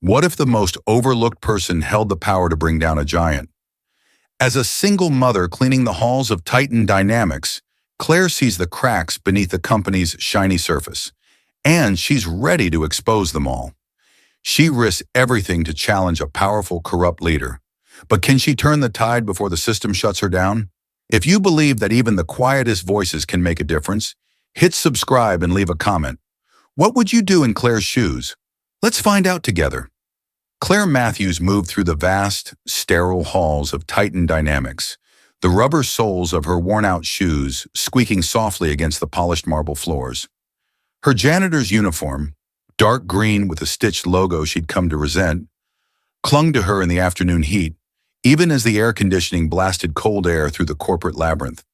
What if the most overlooked person held the power to bring down a giant? As a single mother cleaning the halls of Titan Dynamics, Claire sees the cracks beneath the company's shiny surface, and she's ready to expose them all. She risks everything to challenge a powerful, corrupt leader. But can she turn the tide before the system shuts her down? If you believe that even the quietest voices can make a difference, hit subscribe and leave a comment. What would you do in Claire's shoes? Let's find out together. Claire Matthews moved through the vast, sterile halls of Titan Dynamics, the rubber soles of her worn-out shoes squeaking softly against the polished marble floors. Her janitor's uniform, dark green with a stitched logo she'd come to resent, clung to her in the afternoon heat, even as the air conditioning blasted cold air through the corporate labyrinth.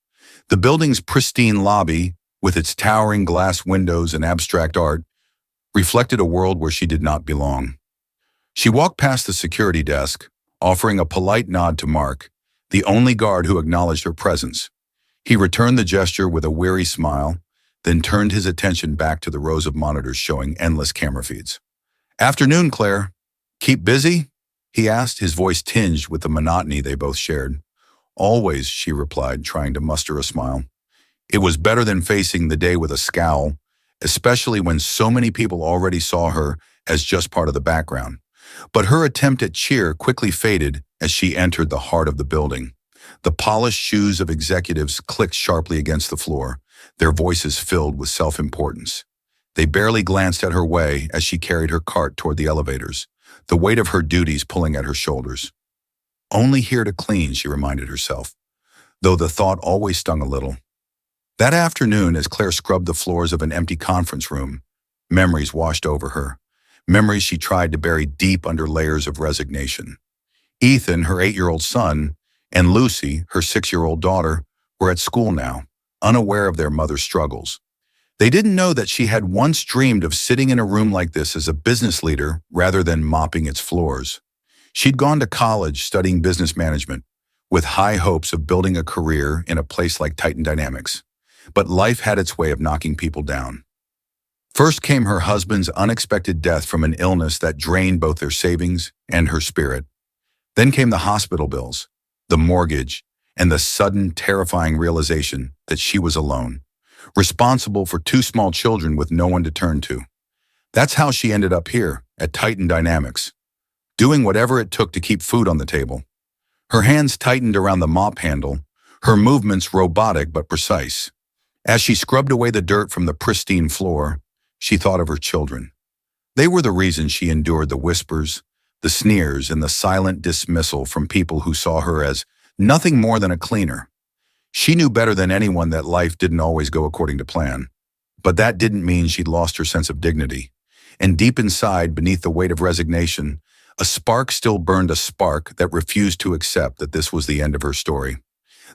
The building's pristine lobby, with its towering glass windows and abstract art, reflected a world where she did not belong. She walked past the security desk, offering a polite nod to Mark, the only guard who acknowledged her presence. He returned the gesture with a weary smile, then turned his attention back to the rows of monitors showing endless camera feeds. "Afternoon, Claire. Keep busy?" he asked, his voice tinged with the monotony they both shared. "Always," she replied, trying to muster a smile. It was better than facing the day with a scowl, especially when so many people already saw her as just part of the background. But her attempt at cheer quickly faded as she entered the heart of the building. The polished shoes of executives clicked sharply against the floor, their voices filled with self-importance. They barely glanced at her way as she carried her cart toward the elevators, the weight of her duties pulling at her shoulders. Only here to clean, she reminded herself, though the thought always stung a little. That afternoon, as Claire scrubbed the floors of an empty conference room, memories washed over her. Memories she tried to bury deep under layers of resignation. Ethan, her 8-year-old son, and Lucy, her 6-year-old daughter, were at school now, unaware of their mother's struggles. They didn't know that she had once dreamed of sitting in a room like this as a business leader rather than mopping its floors. She'd gone to college studying business management, with high hopes of building a career in a place like Titan Dynamics. But life had its way of knocking people down. First came her husband's unexpected death from an illness that drained both their savings and her spirit. Then came the hospital bills, the mortgage, and the sudden, terrifying realization that she was alone, responsible for 2 small children with no one to turn to. That's how she ended up here, at Titan Dynamics, doing whatever it took to keep food on the table. Her hands tightened around the mop handle, her movements robotic but precise. As she scrubbed away the dirt from the pristine floor, she thought of her children. They were the reason she endured the whispers, the sneers, and the silent dismissal from people who saw her as nothing more than a cleaner. She knew better than anyone that life didn't always go according to plan. But that didn't mean she'd lost her sense of dignity. And deep inside, beneath the weight of resignation, a spark still burned, a spark that refused to accept that this was the end of her story.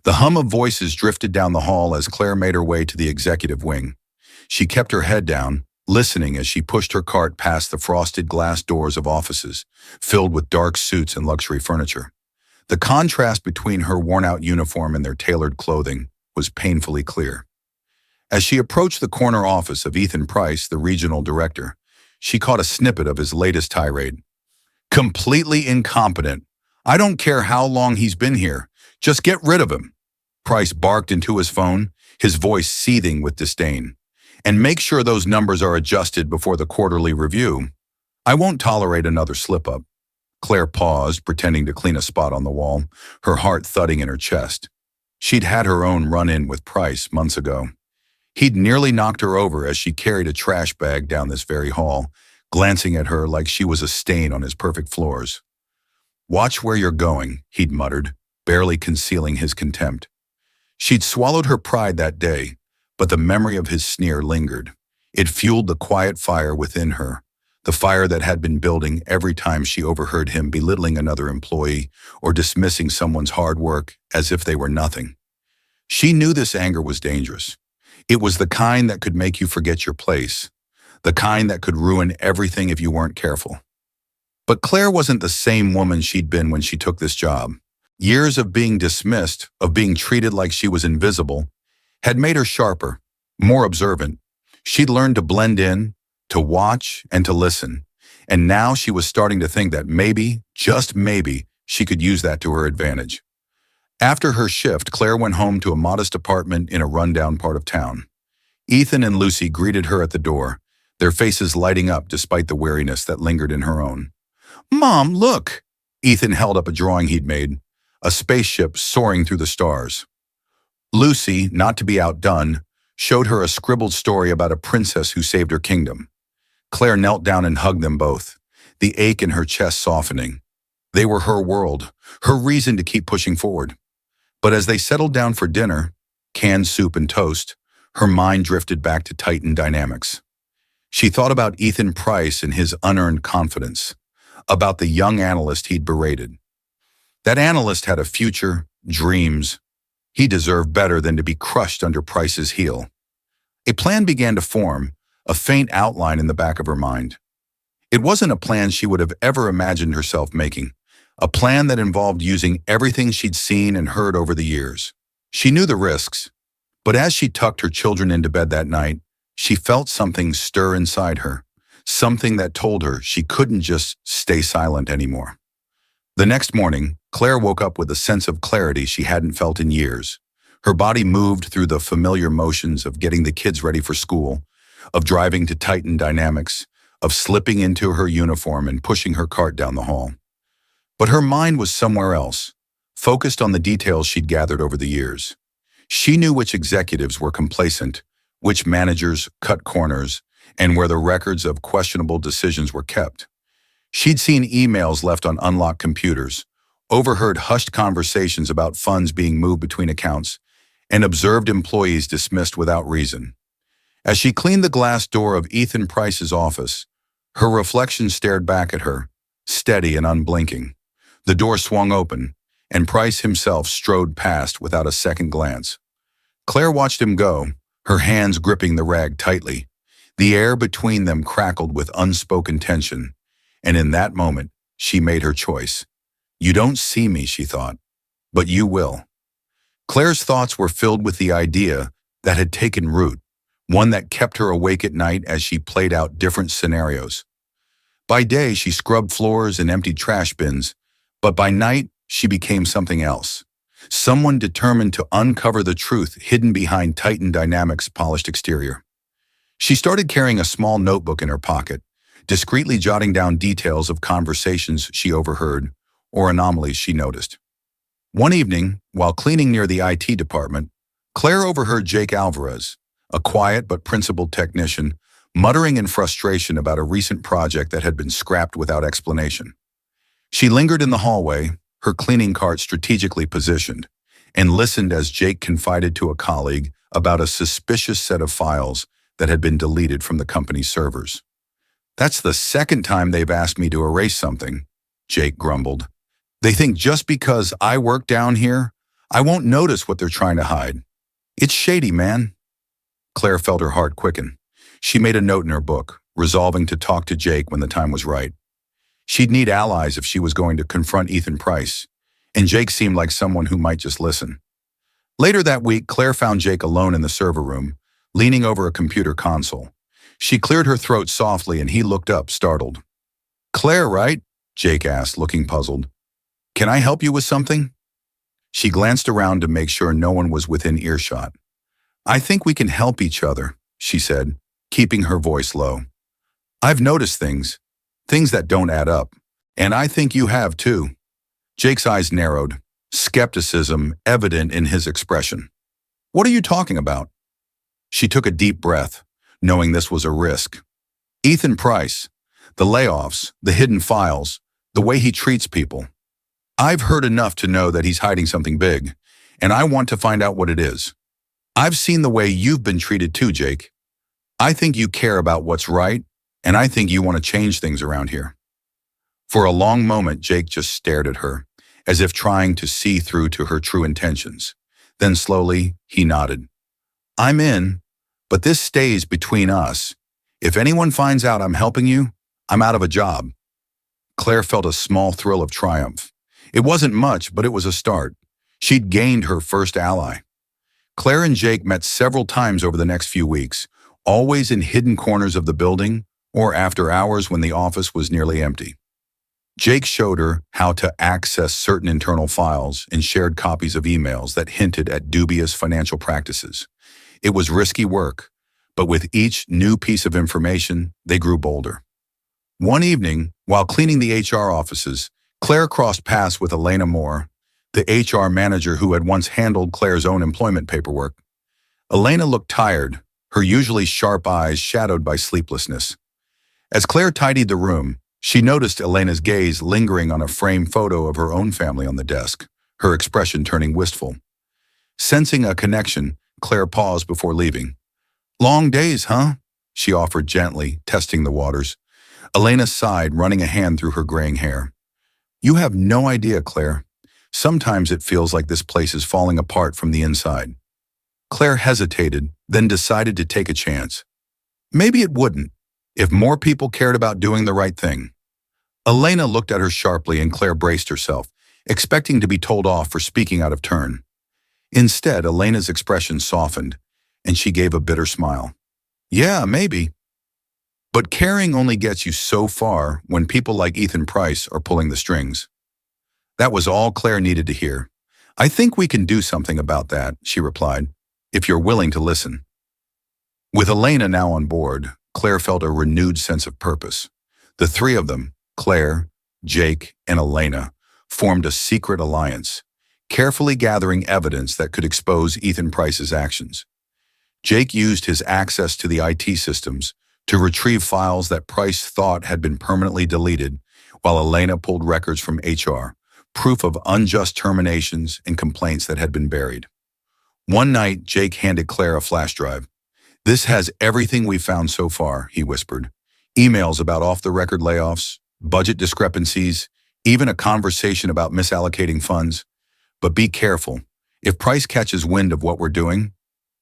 The hum of voices drifted down the hall as Claire made her way to the executive wing. She kept her head down, listening as she pushed her cart past the frosted glass doors of offices, filled with dark suits and luxury furniture. The contrast between her worn-out uniform and their tailored clothing was painfully clear. As she approached the corner office of Ethan Price, the regional director, she caught a snippet of his latest tirade. "Completely incompetent. I don't care how long he's been here. Just get rid of him," Price barked into his phone, his voice seething with disdain. "And make sure those numbers are adjusted before the quarterly review. I won't tolerate another slip-up." Claire paused, pretending to clean a spot on the wall, her heart thudding in her chest. She'd had her own run-in with Price months ago. He'd nearly knocked her over as she carried a trash bag down this very hall, glancing at her like she was a stain on his perfect floors. "Watch where you're going," he'd muttered, barely concealing his contempt. She'd swallowed her pride that day, but the memory of his sneer lingered. It fueled the quiet fire within her, the fire that had been building every time she overheard him belittling another employee or dismissing someone's hard work as if they were nothing. She knew this anger was dangerous. It was the kind that could make you forget your place, the kind that could ruin everything if you weren't careful. But Claire wasn't the same woman she'd been when she took this job. Years of being dismissed, of being treated like she was invisible, had made her sharper, more observant. She'd learned to blend in, to watch, and to listen. And now she was starting to think that maybe, just maybe, she could use that to her advantage. After her shift, Claire went home to a modest apartment in a rundown part of town. Ethan and Lucy greeted her at the door, their faces lighting up despite the weariness that lingered in her own. "Mom, look!" Ethan held up a drawing he'd made, a spaceship soaring through the stars. Lucy, not to be outdone, showed her a scribbled story about a princess who saved her kingdom. Claire knelt down and hugged them both, the ache in her chest softening. They were her world, her reason to keep pushing forward. But as they settled down for dinner, canned soup and toast, her mind drifted back to Titan dynamics. She thought about Ethan Price and his unearned confidence, about the young analyst he'd berated. That analyst had a future, dreams. He deserved better than to be crushed under Price's heel. A plan began to form, a faint outline in the back of her mind. It wasn't a plan she would have ever imagined herself making, a plan that involved using everything she'd seen and heard over the years. She knew the risks, but as she tucked her children into bed that night, she felt something stir inside her, something that told her she couldn't just stay silent anymore. The next morning, Claire woke up with a sense of clarity she hadn't felt in years. Her body moved through the familiar motions of getting the kids ready for school, of driving to Titan Dynamics, of slipping into her uniform and pushing her cart down the hall. But her mind was somewhere else, focused on the details she'd gathered over the years. She knew which executives were complacent, which managers cut corners, and where the records of questionable decisions were kept. She'd seen emails left on unlocked computers, overheard hushed conversations about funds being moved between accounts, and observed employees dismissed without reason. As she cleaned the glass door of Ethan Price's office, her reflection stared back at her, steady and unblinking. The door swung open, and Price himself strode past without a second glance. Claire watched him go, her hands gripping the rag tightly. The air between them crackled with unspoken tension, and in that moment, she made her choice. "You don't see me," she thought, "but you will." Claire's thoughts were filled with the idea that had taken root, one that kept her awake at night as she played out different scenarios. By day, she scrubbed floors and emptied trash bins, but by night, she became something else. Someone determined to uncover the truth hidden behind Titan Dynamics' polished exterior. She started carrying a small notebook in her pocket, discreetly jotting down details of conversations she overheard or anomalies she noticed. One evening, while cleaning near the IT department, Claire overheard Jake Alvarez, a quiet but principled technician, muttering in frustration about a recent project that had been scrapped without explanation. She lingered in the hallway, her cleaning cart strategically positioned, and listened as Jake confided to a colleague about a suspicious set of files that had been deleted from the company's servers. "That's the second time they've asked me to erase something," Jake grumbled. "They think just because I work down here, I won't notice what they're trying to hide. It's shady, man." Claire felt her heart quicken. She made a note in her book, resolving to talk to Jake when the time was right. She'd need allies if she was going to confront Ethan Price, and Jake seemed like someone who might just listen. Later that week, Claire found Jake alone in the server room, leaning over a computer console. She cleared her throat softly and he looked up, startled. "Claire, right?" Jake asked, looking puzzled. "Can I help you with something?" She glanced around to make sure no one was within earshot. "I think we can help each other," she said, keeping her voice low. "I've noticed things that don't add up, and I think you have too." Jake's eyes narrowed, skepticism evident in his expression. "What are you talking about?" She took a deep breath, knowing this was a risk. "Ethan Price, the layoffs, the hidden files, the way he treats people. I've heard enough to know that he's hiding something big, and I want to find out what it is. I've seen the way you've been treated too, Jake. I think you care about what's right, and I think you want to change things around here." For a long moment, Jake just stared at her, as if trying to see through to her true intentions. Then slowly, he nodded. "I'm in, but this stays between us. If anyone finds out I'm helping you, I'm out of a job." Claire felt a small thrill of triumph. It wasn't much, but it was a start. She'd gained her first ally. Claire and Jake met several times over the next few weeks, always in hidden corners of the building, or after hours when the office was nearly empty. Jake showed her how to access certain internal files and shared copies of emails that hinted at dubious financial practices. It was risky work, but with each new piece of information, they grew bolder. One evening, while cleaning the HR offices, Claire crossed paths with Elena Moore, the HR manager who had once handled Claire's own employment paperwork. Elena looked tired, her usually sharp eyes shadowed by sleeplessness. As Claire tidied the room, she noticed Elena's gaze lingering on a framed photo of her own family on the desk, her expression turning wistful. Sensing a connection, Claire paused before leaving. "Long days, huh?" she offered gently, testing the waters. Elena sighed, running a hand through her graying hair. "You have no idea, Claire. Sometimes it feels like this place is falling apart from the inside." Claire hesitated, then decided to take a chance. Maybe it wouldn't, if more people cared about doing the right thing. Elena looked at her sharply and Claire braced herself, expecting to be told off for speaking out of turn. Instead, Elena's expression softened, and she gave a bitter smile. "Yeah, maybe. But caring only gets you so far when people like Ethan Price are pulling the strings." That was all Claire needed to hear. "I think we can do something about that," she replied, "if you're willing to listen." With Elena now on board, Claire felt a renewed sense of purpose. The three of them, Claire, Jake, and Elena, formed a secret alliance, carefully gathering evidence that could expose Ethan Price's actions. Jake used his access to the IT systems to retrieve files that Price thought had been permanently deleted, while Elena pulled records from HR, proof of unjust terminations and complaints that had been buried. One night, Jake handed Claire a flash drive. "This has everything we've found so far," he whispered. "Emails about off-the-record layoffs, budget discrepancies, even a conversation about misallocating funds. But be careful. If Price catches wind of what we're doing—"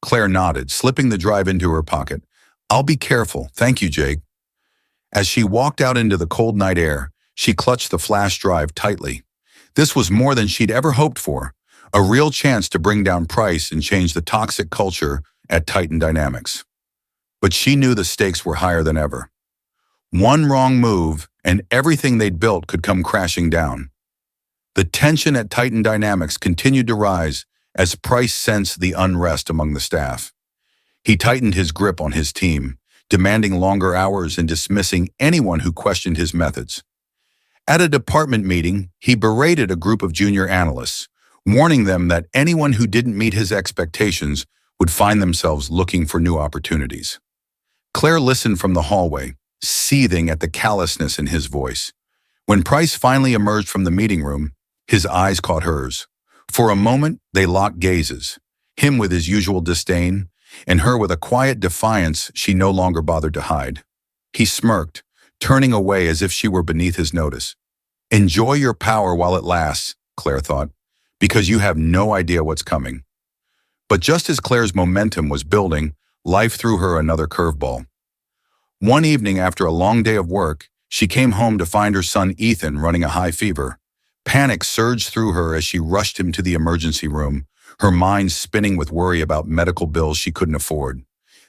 Claire nodded, slipping the drive into her pocket. "I'll be careful. Thank you, Jake." As she walked out into the cold night air, she clutched the flash drive tightly. This was more than she'd ever hoped for, a real chance to bring down Price and change the toxic culture at Titan Dynamics. But she knew the stakes were higher than ever. One wrong move, and everything they'd built could come crashing down. The tension at Titan Dynamics continued to rise as Price sensed the unrest among the staff. He tightened his grip on his team, demanding longer hours and dismissing anyone who questioned his methods. At a department meeting, he berated a group of junior analysts, warning them that anyone who didn't meet his expectations would find themselves looking for new opportunities. Claire listened from the hallway, seething at the callousness in his voice. When Price finally emerged from the meeting room, his eyes caught hers. For a moment, they locked gazes, him with his usual disdain, and her with a quiet defiance she no longer bothered to hide. He smirked, turning away as if she were beneath his notice. "Enjoy your power while it lasts," Claire thought, "because you have no idea what's coming." But just as Claire's momentum was building, life threw her another curveball. One evening after a long day of work, she came home to find her son Ethan running a high fever. Panic surged through her as she rushed him to the emergency room, her mind spinning with worry about medical bills she couldn't afford.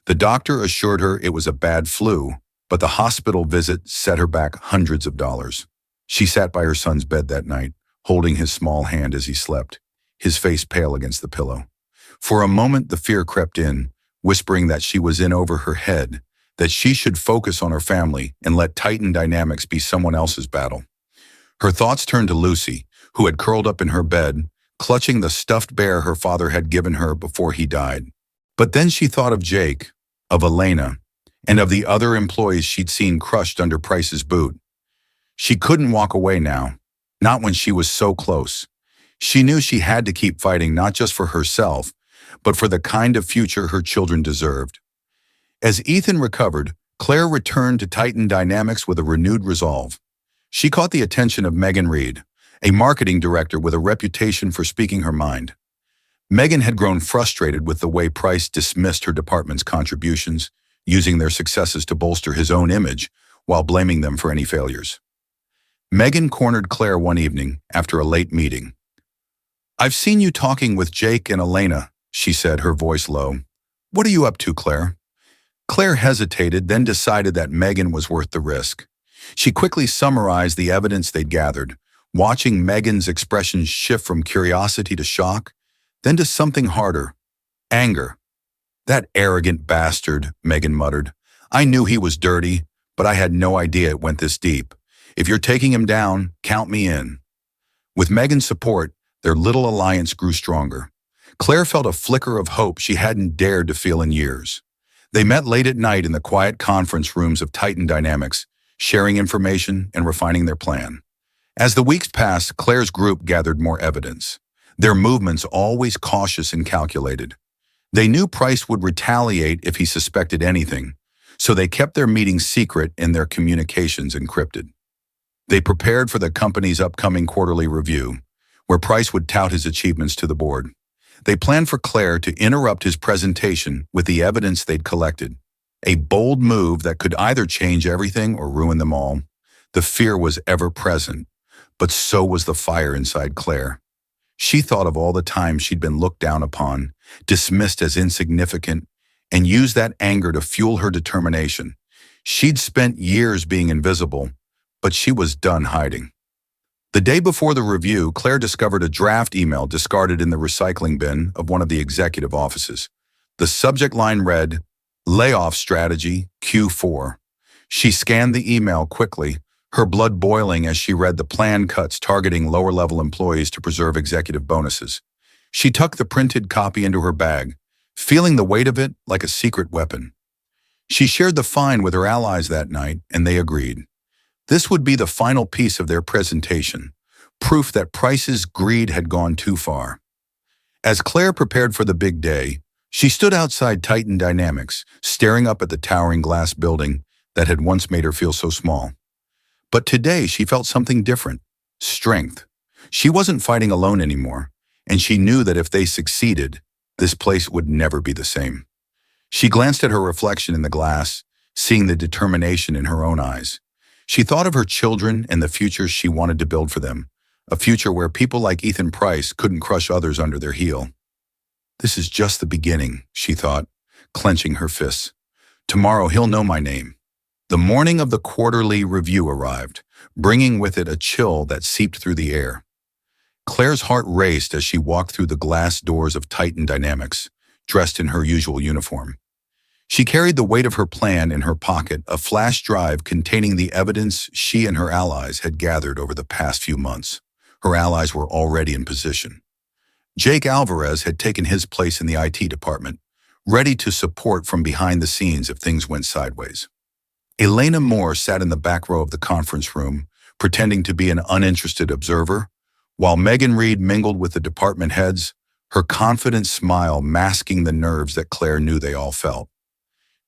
The doctor assured her it was a bad flu, but the hospital visit set her back hundreds of dollars. She sat by her son's bed that night, holding his small hand as he slept, his face pale against the pillow. For a moment, the fear crept in, whispering that she was in over her head, that she should focus on her family and let Titan Dynamics be someone else's battle. Her thoughts turned to Lucy, who had curled up in her bed, clutching the stuffed bear her father had given her before he died. But then she thought of Jake, of Elena, and of the other employees she'd seen crushed under Price's boot. She couldn't walk away now, not when she was so close. She knew she had to keep fighting not just for herself, but for the kind of future her children deserved. As Ethan recovered, Claire returned to Titan Dynamics with a renewed resolve. She caught the attention of Megan Reed, a marketing director with a reputation for speaking her mind. Megan had grown frustrated with the way Price dismissed her department's contributions, using their successes to bolster his own image while blaming them for any failures. Megan cornered Claire one evening after a late meeting. "I've seen you talking with Jake and Elena," she said, her voice low. "What are you up to, Claire?" Claire hesitated, then decided that Megan was worth the risk. She quickly summarized the evidence they'd gathered, watching Megan's expression shift from curiosity to shock, then to something harder, anger. "That arrogant bastard," Megan muttered. "I knew he was dirty, but I had no idea it went this deep. If you're taking him down, count me in." With Megan's support, their little alliance grew stronger. Claire felt a flicker of hope she hadn't dared to feel in years. They met late at night in the quiet conference rooms of Titan Dynamics, sharing information and refining their plan. As the weeks passed, Claire's group gathered more evidence, their movements always cautious and calculated. They knew Price would retaliate if he suspected anything, so they kept their meetings secret and their communications encrypted. They prepared for the company's upcoming quarterly review, where Price would tout his achievements to the board. They planned for Claire to interrupt his presentation with the evidence they'd collected, a bold move that could either change everything or ruin them all. The fear was ever present, but so was the fire inside Claire. She thought of all the times she'd been looked down upon, dismissed as insignificant, and used that anger to fuel her determination. She'd spent years being invisible, but she was done hiding. The day before the review, Claire discovered a draft email discarded in the recycling bin of one of the executive offices. The subject line read, "Layoff Strategy, Q4. She scanned the email quickly, her blood boiling as she read the planned cuts targeting lower-level employees to preserve executive bonuses. She tucked the printed copy into her bag, feeling the weight of it like a secret weapon. She shared the find with her allies that night, and they agreed. This would be the final piece of their presentation, proof that Price's greed had gone too far. As Claire prepared for the big day, she stood outside Titan Dynamics, staring up at the towering glass building that had once made her feel so small. But today she felt something different, strength. She wasn't fighting alone anymore, and she knew that if they succeeded, this place would never be the same. She glanced at her reflection in the glass, seeing the determination in her own eyes. She thought of her children and the future she wanted to build for them, a future where people like Ethan Price couldn't crush others under their heel. "This is just the beginning," she thought, clenching her fists. "Tomorrow he'll know my name." The morning of the quarterly review arrived, bringing with it a chill that seeped through the air. Claire's heart raced as she walked through the glass doors of Titan Dynamics, dressed in her usual uniform. She carried the weight of her plan in her pocket, a flash drive containing the evidence she and her allies had gathered over the past few months. Her allies were already in position. Jake Alvarez had taken his place in the IT department, ready to support from behind the scenes if things went sideways. Elena Moore sat in the back row of the conference room, pretending to be an uninterested observer, while Megan Reed mingled with the department heads, her confident smile masking the nerves that Claire knew they all felt.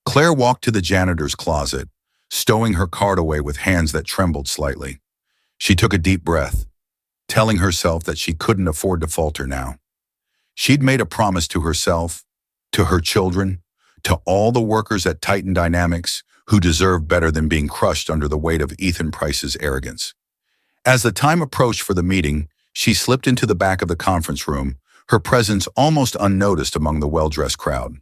Claire walked to the janitor's closet, stowing her card away with hands that trembled slightly. She took a deep breath, telling herself that she couldn't afford to falter now. She'd made a promise to herself, to her children, to all the workers at Titan Dynamics who deserved better than being crushed under the weight of Ethan Price's arrogance. As the time approached for the meeting, she slipped into the back of the conference room, her presence almost unnoticed among the well-dressed crowd.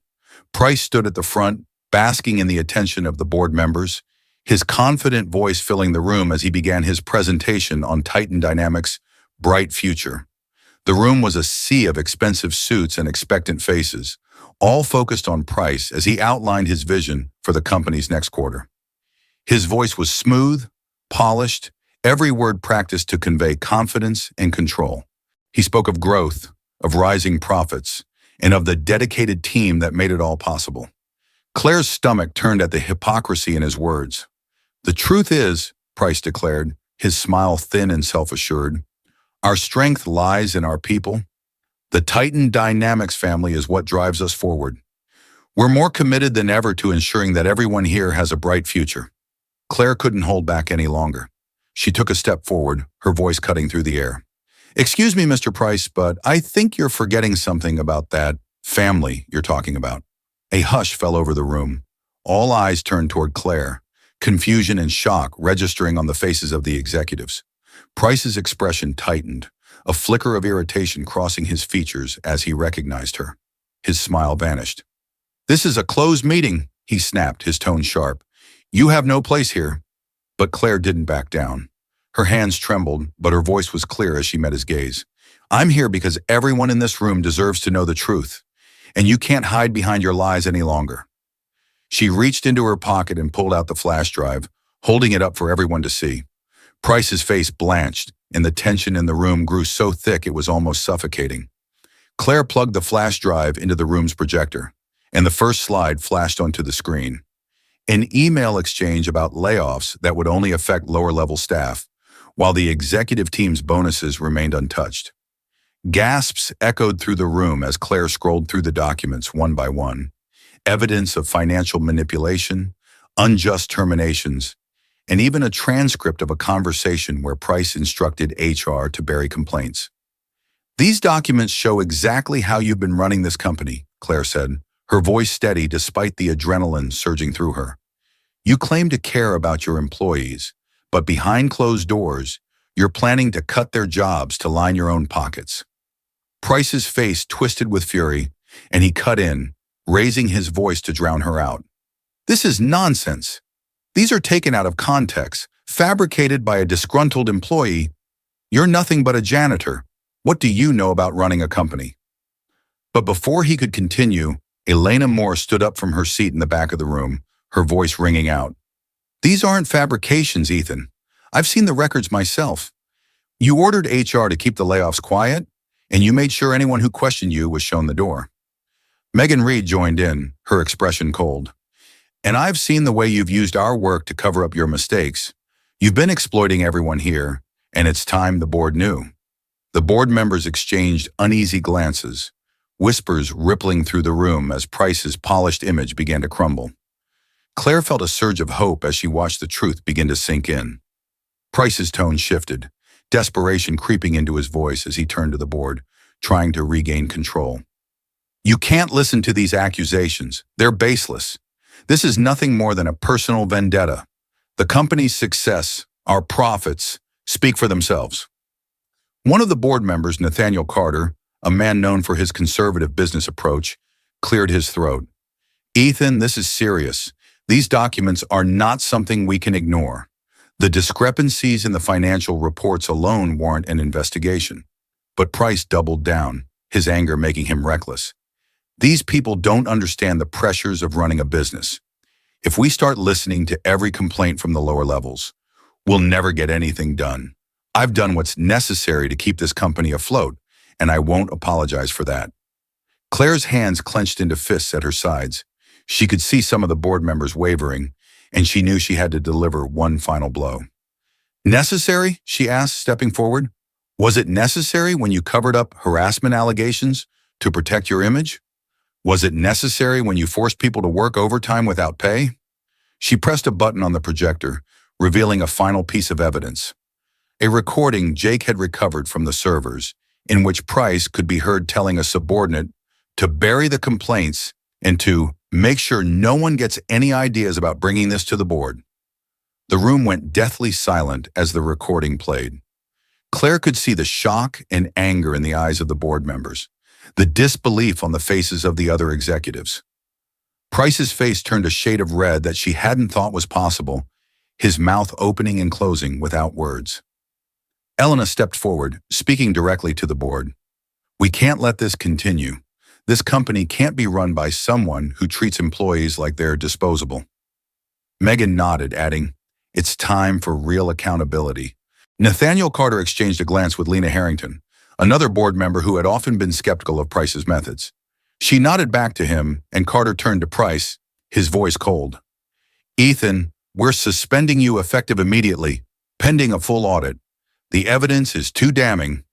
Price stood at the front, basking in the attention of the board members, his confident voice filling the room as he began his presentation on Titan Dynamics' bright future. The room was a sea of expensive suits and expectant faces, all focused on Price as he outlined his vision for the company's next quarter. His voice was smooth, polished, every word practiced to convey confidence and control. He spoke of growth, of rising profits, and of the dedicated team that made it all possible. Claire's stomach turned at the hypocrisy in his words. "The truth is," Price declared, his smile thin and self-assured, "our strength lies in our people. The Titan Dynamics family is what drives us forward. We're more committed than ever to ensuring that everyone here has a bright future." Claire couldn't hold back any longer. She took a step forward, her voice cutting through the air. "Excuse me, Mr. Price, but I think you're forgetting something about that family you're talking about." A hush fell over the room. All eyes turned toward Claire, confusion and shock registering on the faces of the executives. Price's expression tightened, a flicker of irritation crossing his features as he recognized her. His smile vanished. "This is a closed meeting," he snapped, his tone sharp. You have no place here. But Claire didn't back down. Her hands trembled, but her voice was clear as she met his gaze. I'm here because everyone in this room deserves to know the truth, and you can't hide behind your lies any longer. She reached into her pocket and pulled out the flash drive, holding it up for everyone to see. Price's face blanched, and the tension in the room grew so thick it was almost suffocating. Claire plugged the flash drive into the room's projector, and the first slide flashed onto the screen. An email exchange about layoffs that would only affect lower-level staff, while the executive team's bonuses remained untouched. Gasps echoed through the room as Claire scrolled through the documents one by one. Evidence of financial manipulation, unjust terminations, and even a transcript of a conversation where Price instructed HR to bury complaints. These documents show exactly how you've been running this company, Claire said, her voice steady despite the adrenaline surging through her. You claim to care about your employees, but behind closed doors, you're planning to cut their jobs to line your own pockets. Price's face twisted with fury, and he cut in, raising his voice to drown her out. This is nonsense. These are taken out of context, fabricated by a disgruntled employee. You're nothing but a janitor. What do you know about running a company? But before he could continue, Elena Moore stood up from her seat in the back of the room, her voice ringing out. These aren't fabrications, Ethan. I've seen the records myself. You ordered HR to keep the layoffs quiet, and you made sure anyone who questioned you was shown the door. Megan Reed joined in, her expression cold. And I've seen the way you've used our work to cover up your mistakes. You've been exploiting everyone here, and it's time the board knew. The board members exchanged uneasy glances, whispers rippling through the room as Price's polished image began to crumble. Claire felt a surge of hope as she watched the truth begin to sink in. Price's tone shifted, desperation creeping into his voice as he turned to the board, trying to regain control. You can't listen to these accusations. They're baseless. This is nothing more than a personal vendetta. The company's success, our profits, speak for themselves. One of the board members, Nathaniel Carter, a man known for his conservative business approach, cleared his throat. Ethan, this is serious. These documents are not something we can ignore. The discrepancies in the financial reports alone warrant an investigation. But Price doubled down, his anger making him reckless. These people don't understand the pressures of running a business. If we start listening to every complaint from the lower levels, we'll never get anything done. I've done what's necessary to keep this company afloat, and I won't apologize for that. Claire's hands clenched into fists at her sides. She could see some of the board members wavering, and she knew she had to deliver one final blow. Necessary? She asked, stepping forward. Was it necessary when you covered up harassment allegations to protect your image? Was it necessary when you forced people to work overtime without pay? She pressed a button on the projector, revealing a final piece of evidence. A recording Jake had recovered from the servers, in which Price could be heard telling a subordinate to bury the complaints and to make sure no one gets any ideas about bringing this to the board. The room went deathly silent as the recording played. Claire could see the shock and anger in the eyes of the board members, the disbelief on the faces of the other executives. Price's face turned a shade of red that she hadn't thought was possible, his mouth opening and closing without words. Elena stepped forward, speaking directly to the board. We can't let this continue. This company can't be run by someone who treats employees like they're disposable. Megan nodded, adding, It's time for real accountability. Nathaniel Carter exchanged a glance with Lena Harrington, another board member who had often been skeptical of Price's methods. She nodded back to him, and Carter turned to Price, his voice cold. Ethan, we're suspending you effective immediately, pending a full audit. The evidence is too damning.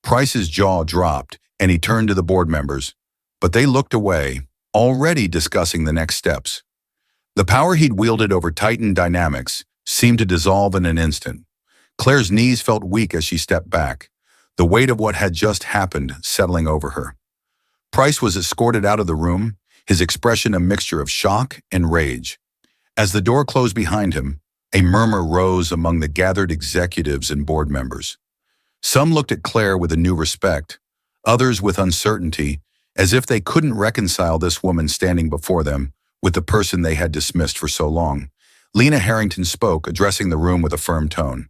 Price's jaw dropped, and he turned to the board members, but they looked away, already discussing the next steps. The power he'd wielded over Titan Dynamics seemed to dissolve in an instant. Claire's knees felt weak as she stepped back, the weight of what had just happened settling over her. Price was escorted out of the room, his expression a mixture of shock and rage. As the door closed behind him, a murmur rose among the gathered executives and board members. Some looked at Claire with a new respect, others with uncertainty, as if they couldn't reconcile this woman standing before them with the person they had dismissed for so long. Lena Harrington spoke, addressing the room with a firm tone.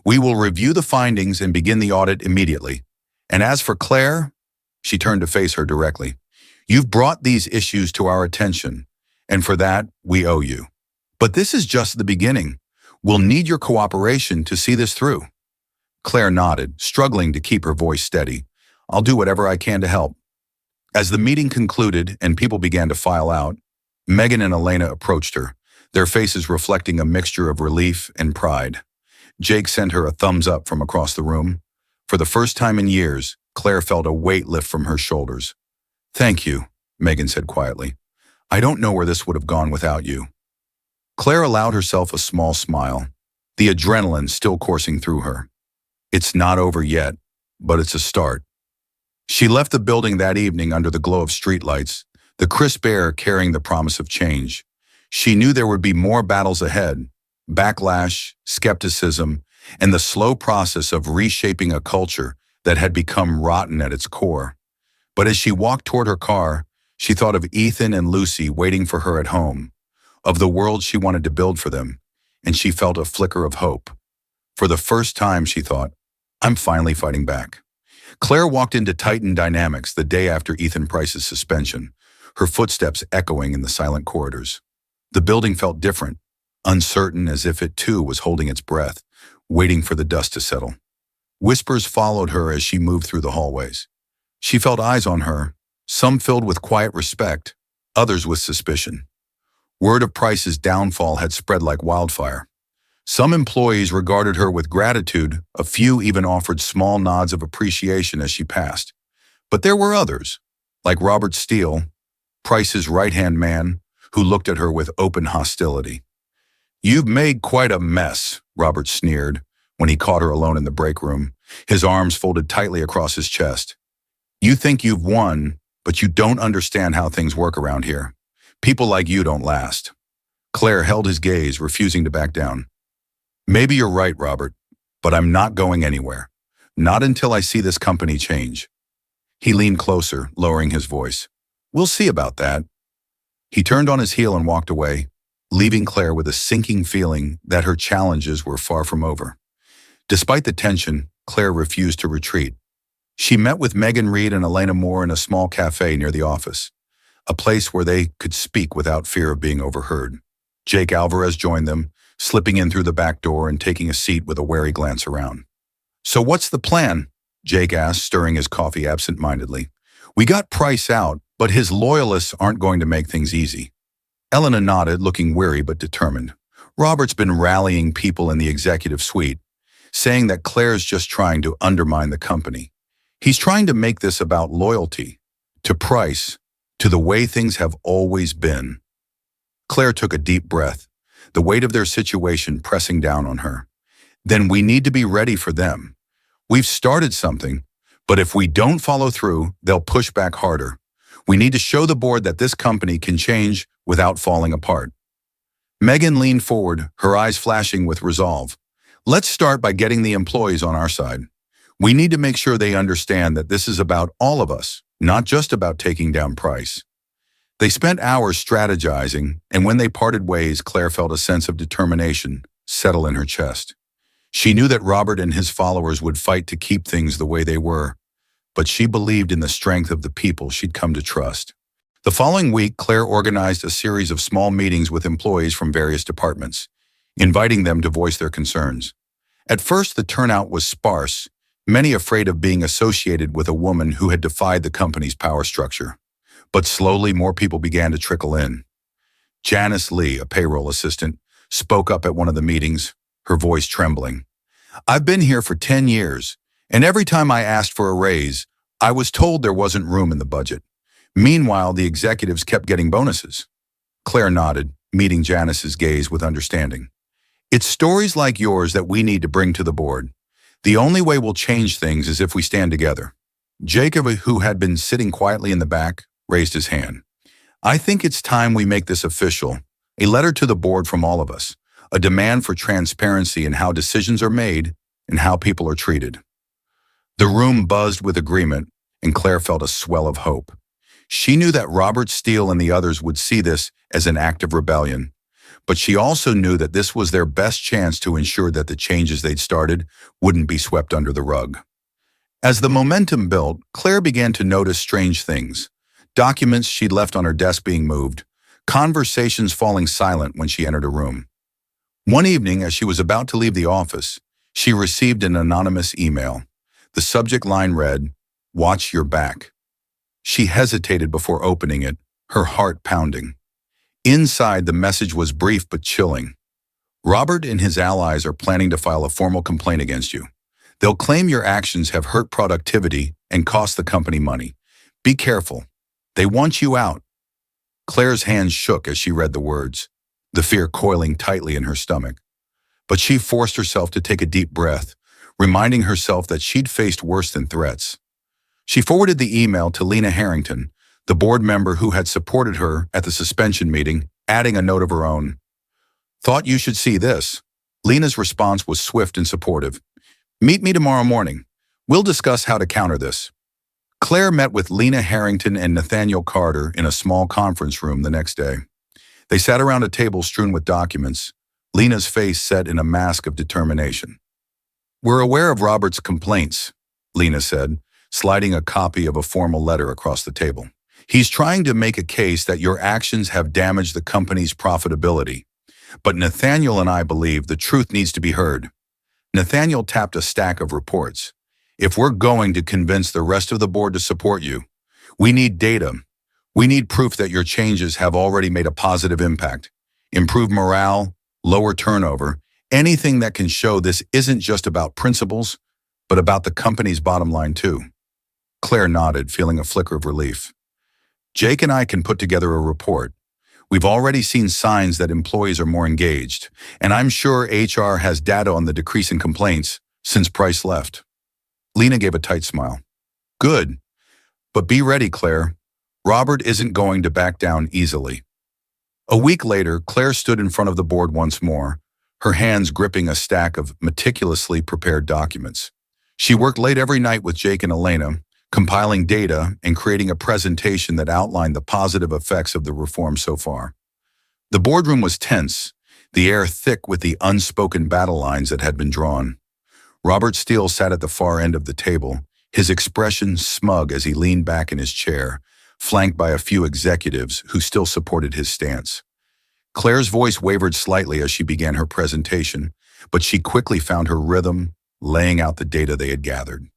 We will review the findings and begin the audit immediately. And as for Claire, she turned to face her directly. You've brought these issues to our attention, and for that, we owe you. But this is just the beginning. We'll need your cooperation to see this through. Claire nodded, struggling to keep her voice steady. I'll do whatever I can to help. As the meeting concluded and people began to file out, Megan and Elena approached her, their faces reflecting a mixture of relief and pride. Jake sent her a thumbs up from across the room. For the first time in years, Claire felt a weight lift from her shoulders. Thank you, Megan said quietly. I don't know where this would have gone without you. Claire allowed herself a small smile, the adrenaline still coursing through her. It's not over yet, but it's a start. She left the building that evening under the glow of streetlights, the crisp air carrying the promise of change. She knew there would be more battles ahead, backlash, skepticism, and the slow process of reshaping a culture that had become rotten at its core. But as she walked toward her car, she thought of Ethan and Lucy waiting for her at home, of the world she wanted to build for them, and she felt a flicker of hope. For the first time, she thought, I'm finally fighting back. Claire walked into Titan Dynamics the day after Ethan Price's suspension, her footsteps echoing in the silent corridors. The building felt different, uncertain, as if it too was holding its breath, waiting for the dust to settle. Whispers followed her as she moved through the hallways. She felt eyes on her, some filled with quiet respect, others with suspicion. Word of Price's downfall had spread like wildfire. Some employees regarded her with gratitude, a few even offered small nods of appreciation as she passed. But there were others, like Robert Steele, Price's right-hand man, who looked at her with open hostility. You've made quite a mess, Robert sneered when he caught her alone in the break room, his arms folded tightly across his chest. You think you've won, but you don't understand how things work around here. People like you don't last. Claire held his gaze, refusing to back down. Maybe you're right, Robert, but I'm not going anywhere. Not until I see this company change. He leaned closer, lowering his voice. We'll see about that. He turned on his heel and walked away, leaving Claire with a sinking feeling that her challenges were far from over. Despite the tension, Claire refused to retreat. She met with Megan Reed and Elena Moore in a small cafe near the office, a place where they could speak without fear of being overheard. Jake Alvarez joined them, slipping in through the back door and taking a seat with a wary glance around. So what's the plan? Jake asked, stirring his coffee absent-mindedly. We got Price out, but his loyalists aren't going to make things easy. Elena nodded, looking weary but determined. Robert's been rallying people in the executive suite, saying that Claire's just trying to undermine the company. He's trying to make this about loyalty, to Price, to the way things have always been. Claire took a deep breath, the weight of their situation pressing down on her. Then we need to be ready for them. We've started something, but if we don't follow through, they'll push back harder. We need to show the board that this company can change without falling apart. Megan leaned forward, her eyes flashing with resolve. Let's start by getting the employees on our side. We need to make sure they understand that this is about all of us, not just about taking down Price. They spent hours strategizing, and when they parted ways, Claire felt a sense of determination settle in her chest. She knew that Robert and his followers would fight to keep things the way they were, but she believed in the strength of the people she'd come to trust. The following week, Claire organized a series of small meetings with employees from various departments, inviting them to voice their concerns. At first, the turnout was sparse, many afraid of being associated with a woman who had defied the company's power structure. But slowly, more people began to trickle in. Janice Lee, a payroll assistant, spoke up at one of the meetings, her voice trembling. I've been here for 10 years, and every time I asked for a raise, I was told there wasn't room in the budget. Meanwhile, the executives kept getting bonuses. Claire nodded, meeting Janice's gaze with understanding. It's stories like yours that we need to bring to the board. The only way we'll change things is if we stand together. Jacob, who had been sitting quietly in the back, raised his hand. I think it's time we make this official, a letter to the board from all of us, a demand for transparency in how decisions are made and how people are treated. The room buzzed with agreement, and Claire felt a swell of hope. She knew that Robert Steele and the others would see this as an act of rebellion, but she also knew that this was their best chance to ensure that the changes they'd started wouldn't be swept under the rug. As the momentum built, Claire began to notice strange things. Documents she'd left on her desk being moved, conversations falling silent when she entered a room. One evening, as she was about to leave the office, she received an anonymous email. The subject line read, "Watch your back." She hesitated before opening it, her heart pounding. Inside, the message was brief but chilling. Robert and his allies are planning to file a formal complaint against you. They'll claim your actions have hurt productivity and cost the company money. Be careful. They want you out. Claire's hands shook as she read the words, the fear coiling tightly in her stomach. But she forced herself to take a deep breath, reminding herself that she'd faced worse than threats. She forwarded the email to Lena Harrington, the board member who had supported her at the suspension meeting, adding a note of her own. "Thought you should see this." Lena's response was swift and supportive. "Meet me tomorrow morning. We'll discuss how to counter this." Claire met with Lena Harrington and Nathaniel Carter in a small conference room the next day. They sat around a table strewn with documents, Lena's face set in a mask of determination. "We're aware of Robert's complaints," Lena said, sliding a copy of a formal letter across the table. "He's trying to make a case that your actions have damaged the company's profitability. But Nathaniel and I believe the truth needs to be heard." Nathaniel tapped a stack of reports. "If we're going to convince the rest of the board to support you, we need data. We need proof that your changes have already made a positive impact. Improved morale, lower turnover, anything that can show this isn't just about principles, but about the company's bottom line too." Claire nodded, feeling a flicker of relief. "Jake and I can put together a report. We've already seen signs that employees are more engaged, and I'm sure HR has data on the decrease in complaints since Price left." Lena gave a tight smile. "Good. But be ready, Claire. Robert isn't going to back down easily." A week later, Claire stood in front of the board once more, her hands gripping a stack of meticulously prepared documents. She worked late every night with Jake and Elena, compiling data and creating a presentation that outlined the positive effects of the reform so far. The boardroom was tense, the air thick with the unspoken battle lines that had been drawn. Robert Steele sat at the far end of the table, his expression smug as he leaned back in his chair, flanked by a few executives who still supported his stance. Claire's voice wavered slightly as she began her presentation, but she quickly found her rhythm, laying out the data they had gathered.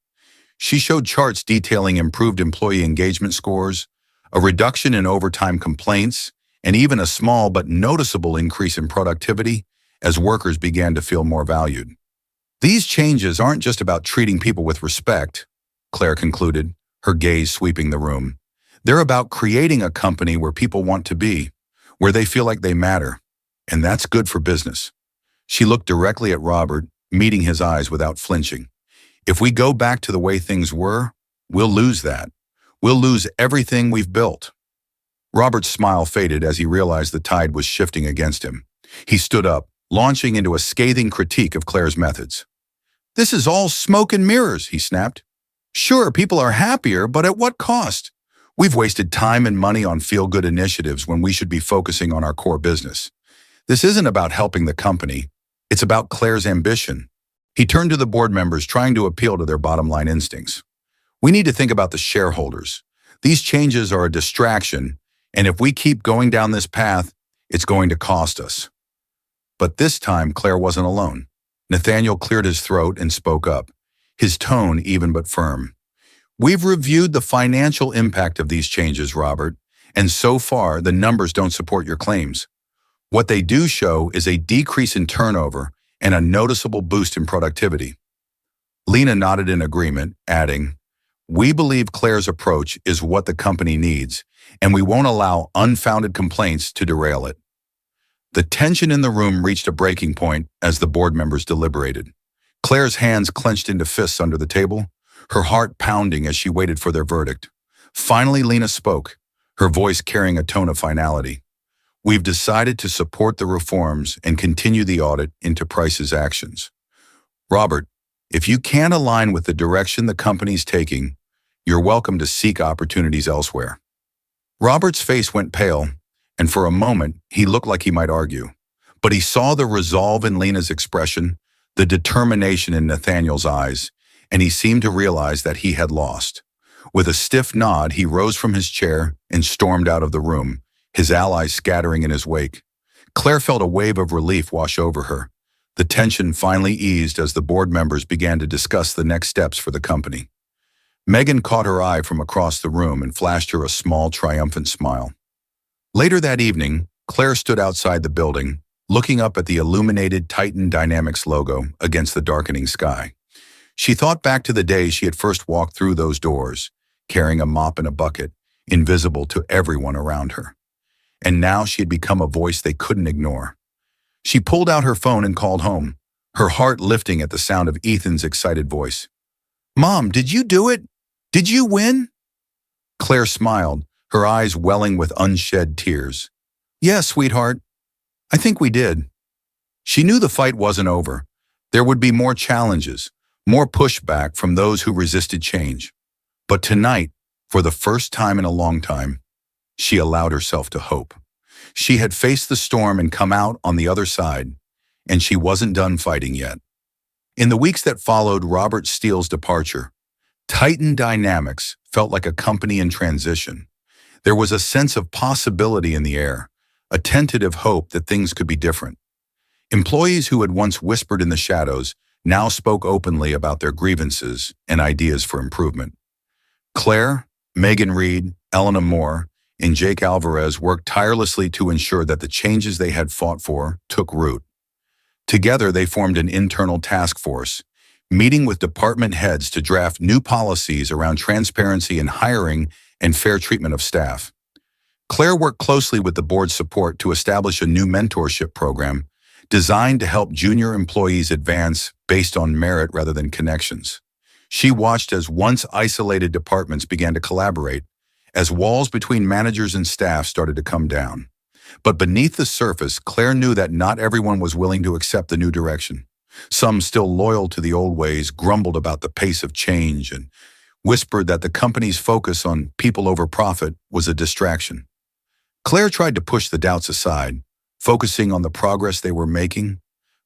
She showed charts detailing improved employee engagement scores, a reduction in overtime complaints, and even a small but noticeable increase in productivity as workers began to feel more valued. "These changes aren't just about treating people with respect," Claire concluded, her gaze sweeping the room. "They're about creating a company where people want to be, where they feel like they matter, and that's good for business." She looked directly at Robert, meeting his eyes without flinching. "If we go back to the way things were, we'll lose that. We'll lose everything we've built." Robert's smile faded as he realized the tide was shifting against him. He stood up, launching into a scathing critique of Claire's methods. "This is all smoke and mirrors," he snapped. "Sure, people are happier, but at what cost? We've wasted time and money on feel-good initiatives when we should be focusing on our core business. This isn't about helping the company. It's about Claire's ambition." He turned to the board members, trying to appeal to their bottom-line instincts. "We need to think about the shareholders. These changes are a distraction, and if we keep going down this path, it's going to cost us." But this time, Claire wasn't alone. Nathaniel cleared his throat and spoke up, his tone even but firm. "We've reviewed the financial impact of these changes, Robert, and so far the numbers don't support your claims. What they do show is a decrease in turnover and a noticeable boost in productivity." Lena nodded in agreement, adding, "We believe Claire's approach is what the company needs, and we won't allow unfounded complaints to derail it." The tension in the room reached a breaking point as the board members deliberated. Claire's hands clenched into fists under the table, her heart pounding as she waited for their verdict. Finally, Lena spoke, her voice carrying a tone of finality. "We've decided to support the reforms and continue the audit into Price's actions. Robert, if you can't align with the direction the company's taking, you're welcome to seek opportunities elsewhere." Robert's face went pale, and for a moment, he looked like he might argue. But he saw the resolve in Lena's expression, the determination in Nathaniel's eyes, and he seemed to realize that he had lost. With a stiff nod, he rose from his chair and stormed out of the room, his allies scattering in his wake. Claire felt a wave of relief wash over her. The tension finally eased as the board members began to discuss the next steps for the company. Megan caught her eye from across the room and flashed her a small, triumphant smile. Later that evening, Claire stood outside the building, looking up at the illuminated Titan Dynamics logo against the darkening sky. She thought back to the day she had first walked through those doors, carrying a mop and a bucket, invisible to everyone around her. And now she had become a voice they couldn't ignore. She pulled out her phone and called home, her heart lifting at the sound of Ethan's excited voice. "Mom, did you do it? Did you win?" Claire smiled, her eyes welling with unshed tears. "Yes, sweetheart. I think we did." She knew the fight wasn't over. There would be more challenges, more pushback from those who resisted change. But tonight, for the first time in a long time, she allowed herself to hope. She had faced the storm and come out on the other side, and she wasn't done fighting yet. In the weeks that followed Robert Steele's departure, Titan Dynamics felt like a company in transition. There was a sense of possibility in the air, a tentative hope that things could be different. Employees who had once whispered in the shadows now spoke openly about their grievances and ideas for improvement. Claire, Megan Reed, Elena Moore, and Jake Alvarez worked tirelessly to ensure that the changes they had fought for took root. Together, they formed an internal task force, meeting with department heads to draft new policies around transparency in hiring and fair treatment of staff. Claire worked closely with the board's support to establish a new mentorship program designed to help junior employees advance based on merit rather than connections. She watched as once isolated departments began to collaborate, as walls between managers and staff started to come down. But beneath the surface, Claire knew that not everyone was willing to accept the new direction. Some, still loyal to the old ways, grumbled about the pace of change and whispered that the company's focus on people over profit was a distraction. Claire tried to push the doubts aside, focusing on the progress they were making,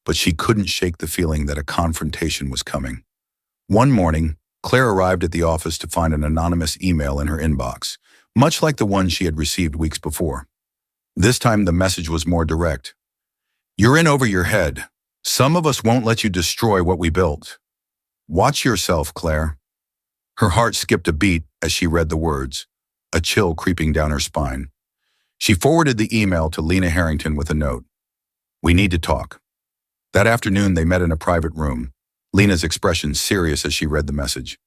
but she couldn't shake the feeling that a confrontation was coming. One morning, Claire arrived at the office to find an anonymous email in her inbox, much like the one she had received weeks before. This time the message was more direct. "You're in over your head. Some of us won't let you destroy what we built. Watch yourself, Claire." Her heart skipped a beat as she read the words, a chill creeping down her spine. She forwarded the email to Lena Harrington with a note. "We need to talk." That afternoon they met in a private room, Lena's expression serious as she read the message.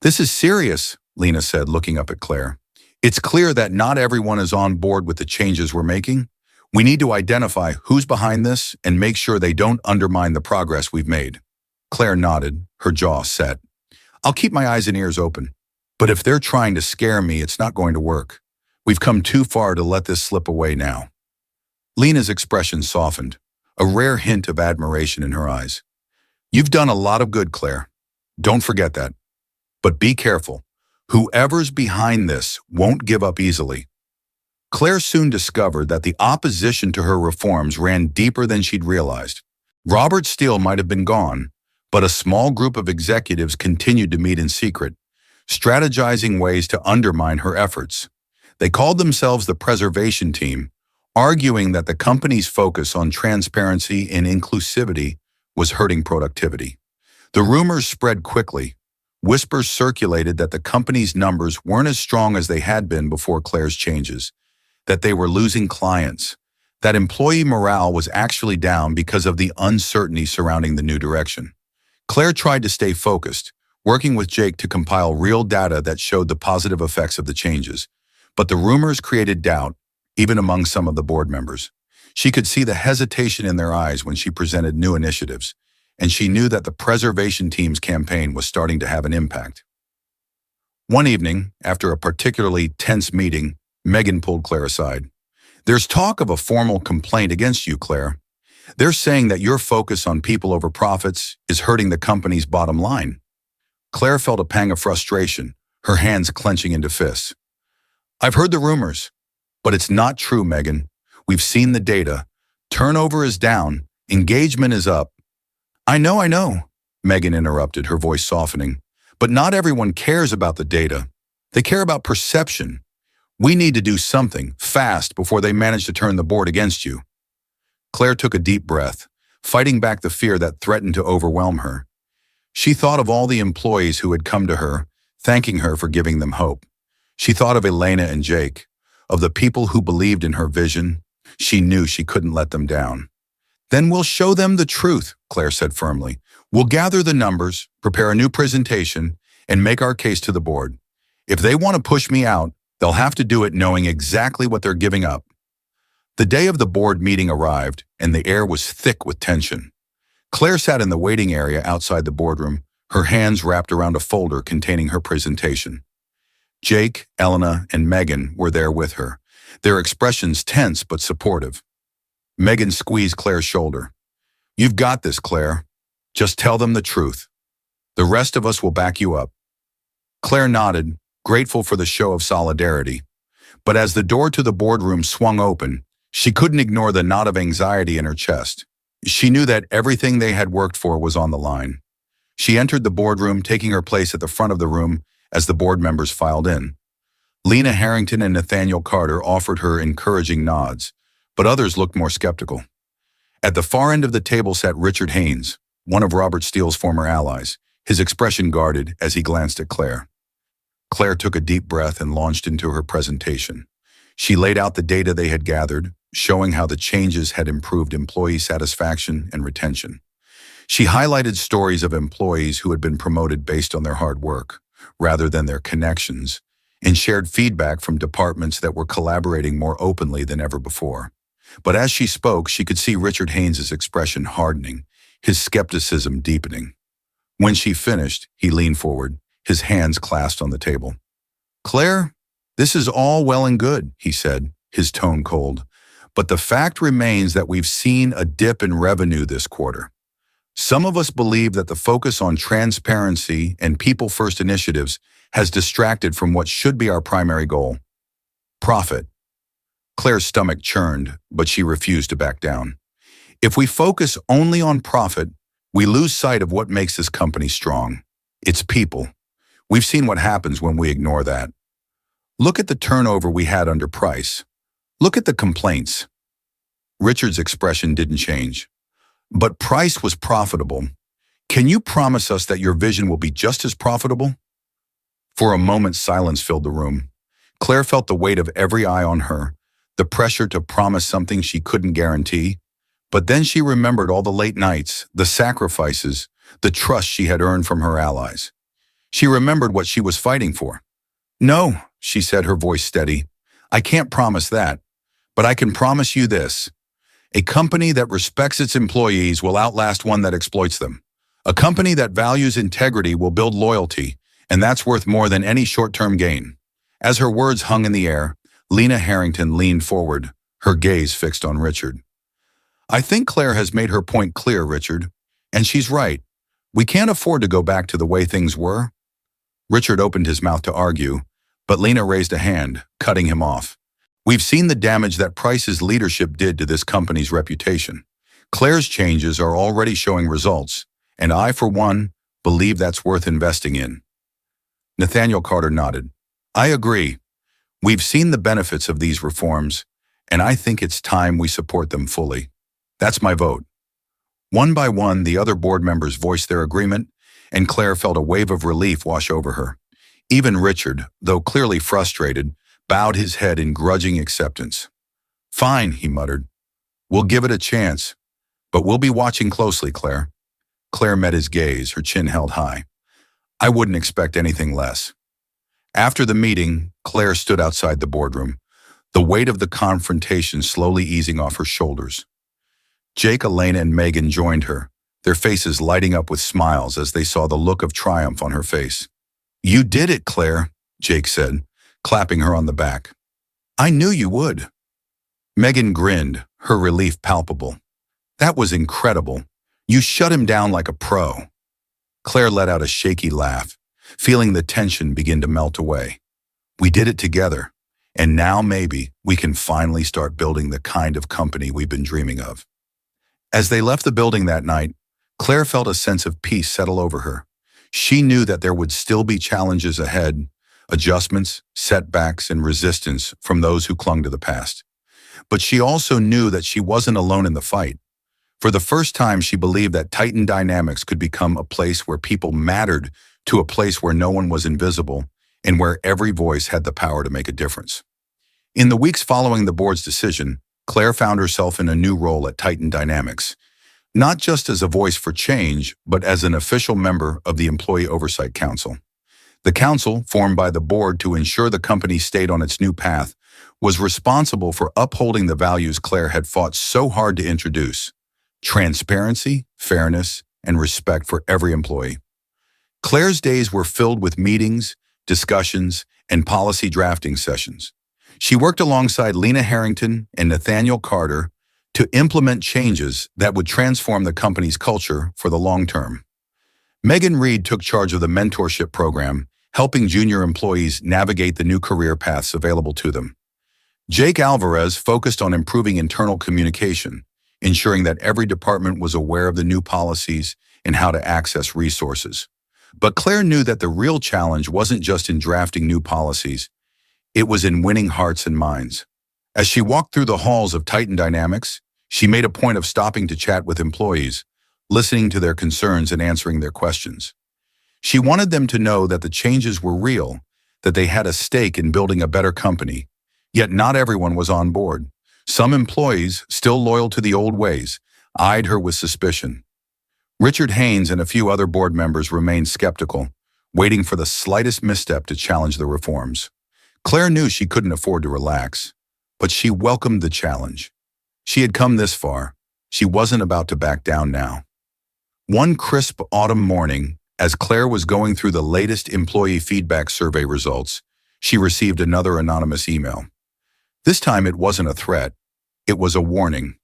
"This is serious," Lena said, looking up at Claire. "It's clear that not everyone is on board with the changes we're making. We need to identify who's behind this and make sure they don't undermine the progress we've made." Claire nodded, her jaw set. "I'll keep my eyes and ears open. But if they're trying to scare me, it's not going to work. We've come too far to let this slip away now." Lena's expression softened, a rare hint of admiration in her eyes. "You've done a lot of good, Claire. Don't forget that. But be careful. Whoever's behind this won't give up easily." Claire soon discovered that the opposition to her reforms ran deeper than she'd realized. Robert Steele might have been gone, but a small group of executives continued to meet in secret, strategizing ways to undermine her efforts. They called themselves the Preservation Team, arguing that the company's focus on transparency and inclusivity was hurting productivity. The rumors spread quickly. Whispers circulated that the company's numbers weren't as strong as they had been before Claire's changes, that they were losing clients, that employee morale was actually down because of the uncertainty surrounding the new direction. Claire tried to stay focused, working with Jake to compile real data that showed the positive effects of the changes. But the rumors created doubt, even among some of the board members. She could see the hesitation in their eyes when she presented new initiatives, and she knew that the Preservation Team's campaign was starting to have an impact. One evening, after a particularly tense meeting, Megan pulled Claire aside. "There's talk of a formal complaint against you, Claire. They're saying that your focus on people over profits is hurting the company's bottom line." Claire felt a pang of frustration, her hands clenching into fists. I've heard the rumors, but it's not true, Megan. We've seen the data. Turnover is down. Engagement is up. I know, Megan interrupted, her voice softening. But not everyone cares about the data. They care about perception. We need to do something, fast, before they manage to turn the board against you. Claire took a deep breath, fighting back the fear that threatened to overwhelm her. She thought of all the employees who had come to her, thanking her for giving them hope. She thought of Elena and Jake, of the people who believed in her vision. She knew she couldn't let them down. Then we'll show them the truth, Claire said firmly. We'll gather the numbers, prepare a new presentation, and make our case to the board. If they want to push me out, they'll have to do it knowing exactly what they're giving up. The day of the board meeting arrived, and the air was thick with tension. Claire sat in the waiting area outside the boardroom, her hands wrapped around a folder containing her presentation. Jake, Elena, and Megan were there with her, their expressions tense but supportive. Megan squeezed Claire's shoulder. You've got this, Claire. Just tell them the truth. The rest of us will back you up. Claire nodded, grateful for the show of solidarity. But as the door to the boardroom swung open, she couldn't ignore the knot of anxiety in her chest. She knew that everything they had worked for was on the line. She entered the boardroom, taking her place at the front of the room as the board members filed in. Lena Harrington and Nathaniel Carter offered her encouraging nods, but others looked more skeptical. At the far end of the table sat Richard Haynes, one of Robert Steele's former allies, his expression guarded as he glanced at Claire. Claire took a deep breath and launched into her presentation. She laid out the data they had gathered, showing how the changes had improved employee satisfaction and retention. She highlighted stories of employees who had been promoted based on their hard work, rather than their connections, and shared feedback from departments that were collaborating more openly than ever before. But as she spoke, she could see Richard Haynes's expression hardening, his skepticism deepening. When she finished, he leaned forward, his hands clasped on the table. Claire, this is all well and good, he said, his tone cold. But the fact remains that we've seen a dip in revenue this quarter. Some of us believe that the focus on transparency and people-first initiatives has distracted from what should be our primary goal: profit. Claire's stomach churned, but she refused to back down. If we focus only on profit, we lose sight of what makes this company strong. It's people. We've seen what happens when we ignore that. Look at the turnover we had under Price. Look at the complaints. Richard's expression didn't change. But Price was profitable. Can you promise us that your vision will be just as profitable? For a moment, silence filled the room. Claire felt the weight of every eye on her, the pressure to promise something she couldn't guarantee. But then she remembered all the late nights, the sacrifices, the trust she had earned from her allies. She remembered what she was fighting for. No, she said, her voice steady. I can't promise that, but I can promise you this. A company that respects its employees will outlast one that exploits them. A company that values integrity will build loyalty, and that's worth more than any short-term gain. As her words hung in the air, Lena Harrington leaned forward, her gaze fixed on Richard. I think Claire has made her point clear, Richard, and she's right. We can't afford to go back to the way things were. Richard opened his mouth to argue, but Lena raised a hand, cutting him off. We've seen the damage that Price's leadership did to this company's reputation. Claire's changes are already showing results, and I, for one, believe that's worth investing in. Nathaniel Carter nodded. I agree. We've seen the benefits of these reforms, and I think it's time we support them fully. That's my vote. One by one, the other board members voiced their agreement, and Claire felt a wave of relief wash over her. Even Richard, though clearly frustrated, bowed his head in grudging acceptance. Fine, he muttered. We'll give it a chance, but we'll be watching closely, Claire. Claire met his gaze, her chin held high. I wouldn't expect anything less. After the meeting, Claire stood outside the boardroom, the weight of the confrontation slowly easing off her shoulders. Jake, Elena, and Megan joined her, their faces lighting up with smiles as they saw the look of triumph on her face. You did it, Claire, Jake said, clapping her on the back. I knew you would. Megan grinned, her relief palpable. That was incredible. You shut him down like a pro. Claire let out a shaky laugh, feeling the tension begin to melt away. We did it together, And now maybe we can finally start building the kind of company we've been dreaming of. As they left the building that night, Claire felt a sense of peace settle over her. She knew that there would still be challenges ahead, adjustments, setbacks, and resistance from those who clung to the past. But she also knew that she wasn't alone in the fight. For the first time, she believed that Titan Dynamics could become a place where people mattered, to a place where no one was invisible, and where every voice had the power to make a difference. In the weeks following the board's decision, Claire found herself in a new role at Titan Dynamics, not just as a voice for change, but as an official member of the Employee Oversight Council. The council, formed by the board to ensure the company stayed on its new path, was responsible for upholding the values Claire had fought so hard to introduce: transparency, fairness, and respect for every employee. Claire's days were filled with meetings, discussions, and policy drafting sessions. She worked alongside Lena Harrington and Nathaniel Carter to implement changes that would transform the company's culture for the long term. Megan Reed took charge of the mentorship program, helping junior employees navigate the new career paths available to them. Jake Alvarez focused on improving internal communication, ensuring that every department was aware of the new policies and how to access resources. But Claire knew that the real challenge wasn't just in drafting new policies, it was in winning hearts and minds. As she walked through the halls of Titan Dynamics, she made a point of stopping to chat with employees, listening to their concerns and answering their questions. She wanted them to know that the changes were real, that they had a stake in building a better company. Yet not everyone was on board. Some employees, still loyal to the old ways, eyed her with suspicion. Richard Haynes and a few other board members remained skeptical, waiting for the slightest misstep to challenge the reforms. Claire knew she couldn't afford to relax, but she welcomed the challenge. She had come this far. She wasn't about to back down now. One crisp autumn morning, as Claire was going through the latest employee feedback survey results, she received another anonymous email. This time it wasn't a threat, it was a warning.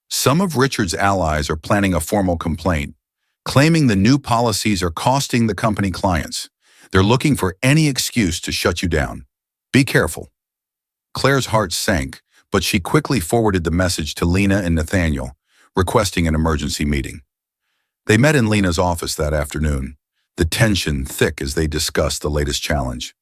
Some of Richard's allies are planning a formal complaint, claiming the new policies are costing the company clients. They're looking for any excuse to shut you down. Be careful. Claire's heart sank, but she quickly forwarded the message to Lena and Nathaniel, requesting an emergency meeting. They met in Lena's office that afternoon, the tension thick as they discussed the latest challenge.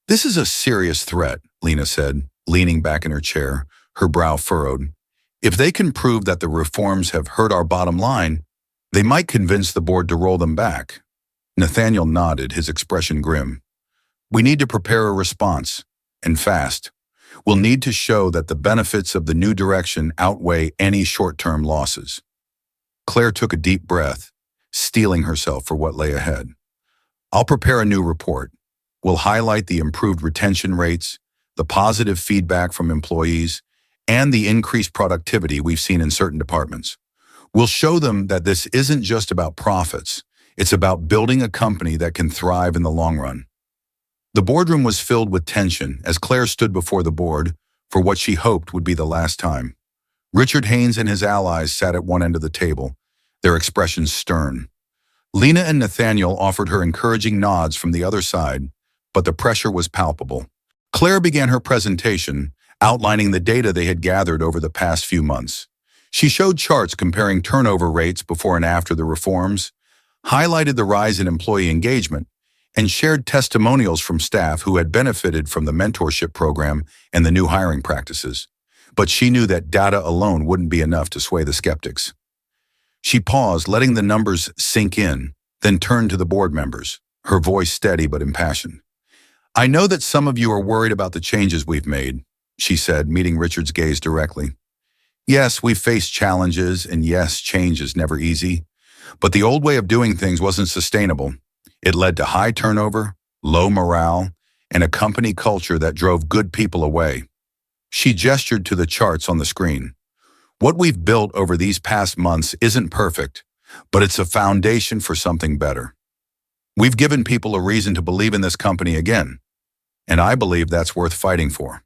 "This is a serious threat," Lena said, leaning back in her chair, her brow furrowed. "If they can prove that the reforms have hurt our bottom line, they might convince the board to roll them back." Nathaniel nodded, his expression grim. "We need to prepare a response, and fast. We'll need to show that the benefits of the new direction outweigh any short-term losses." Claire took a deep breath, steeling herself for what lay ahead. "I'll prepare a new report. We'll highlight the improved retention rates, the positive feedback from employees, and the increased productivity we've seen in certain departments. We'll show them that this isn't just about profits. It's about building a company that can thrive in the long run." The boardroom was filled with tension as Claire stood before the board for what she hoped would be the last time. Richard Haynes and his allies sat at one end of the table, their expressions stern. Lena and Nathaniel offered her encouraging nods from the other side, but the pressure was palpable. Claire began her presentation, outlining the data they had gathered over the past few months. She showed charts comparing turnover rates before and after the reforms, highlighted the rise in employee engagement, and shared testimonials from staff who had benefited from the mentorship program and the new hiring practices. But she knew that data alone wouldn't be enough to sway the skeptics. She paused, letting the numbers sink in, then turned to the board members, her voice steady but impassioned. "I know that some of you are worried about the changes we've made," she said, meeting Richard's gaze directly. "Yes, we've faced challenges, and yes, change is never easy. But the old way of doing things wasn't sustainable. It led to high turnover, low morale, and a company culture that drove good people away." She gestured to the charts on the screen. "What we've built over these past months isn't perfect, but it's a foundation for something better. We've given people a reason to believe in this company again, and I believe that's worth fighting for."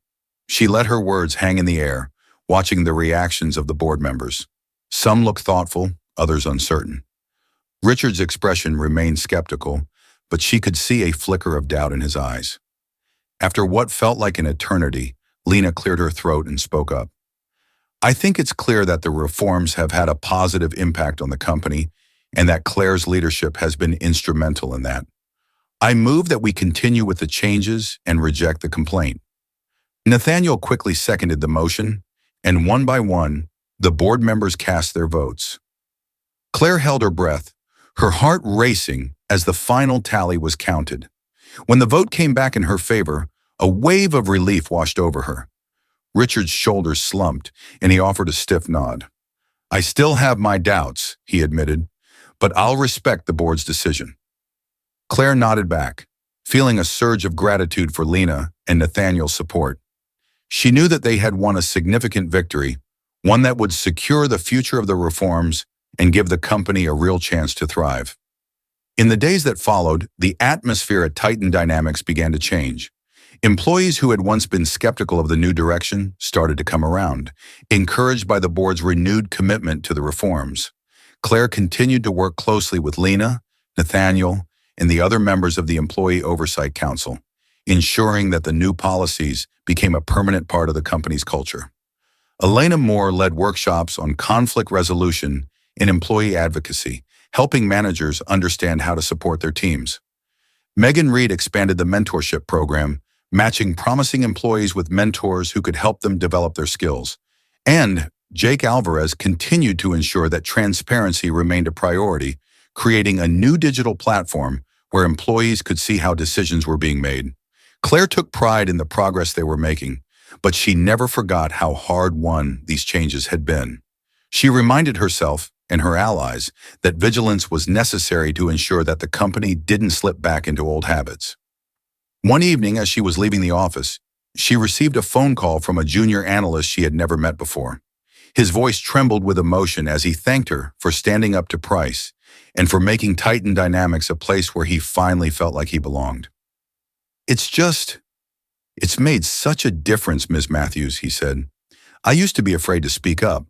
She let her words hang in the air, watching the reactions of the board members. Some looked thoughtful, others uncertain. Richard's expression remained skeptical, but she could see a flicker of doubt in his eyes. After what felt like an eternity, Lena cleared her throat and spoke up. I think it's clear that the reforms have had a positive impact on the company and that Claire's leadership has been instrumental in that. I move that we continue with the changes and reject the complaint. Nathaniel quickly seconded the motion, and one by one, the board members cast their votes. Claire held her breath, her heart racing as the final tally was counted. When the vote came back in her favor, a wave of relief washed over her. Richard's shoulders slumped, and he offered a stiff nod. I still have my doubts, he admitted, but I'll respect the board's decision. Claire nodded back, feeling a surge of gratitude for Lena and Nathaniel's support. She knew that they had won a significant victory, one that would secure the future of the reforms and give the company a real chance to thrive. In the days that followed, the atmosphere at Titan Dynamics began to change. Employees who had once been skeptical of the new direction started to come around, encouraged by the board's renewed commitment to the reforms. Claire continued to work closely with Lena, Nathaniel, and the other members of the Employee Oversight Council, ensuring that the new policies became a permanent part of the company's culture. Elena Moore led workshops on conflict resolution and employee advocacy, helping managers understand how to support their teams. Megan Reed expanded the mentorship program, matching promising employees with mentors who could help them develop their skills. And Jake Alvarez continued to ensure that transparency remained a priority, creating a new digital platform where employees could see how decisions were being made. Claire took pride in the progress they were making, but she never forgot how hard-won these changes had been. She reminded herself and her allies that vigilance was necessary to ensure that the company didn't slip back into old habits. One evening, as she was leaving the office, she received a phone call from a junior analyst she had never met before. His voice trembled with emotion as he thanked her for standing up to Price and for making Titan Dynamics a place where he finally felt like he belonged. It's made such a difference, Ms. Matthews, he said. I used to be afraid to speak up,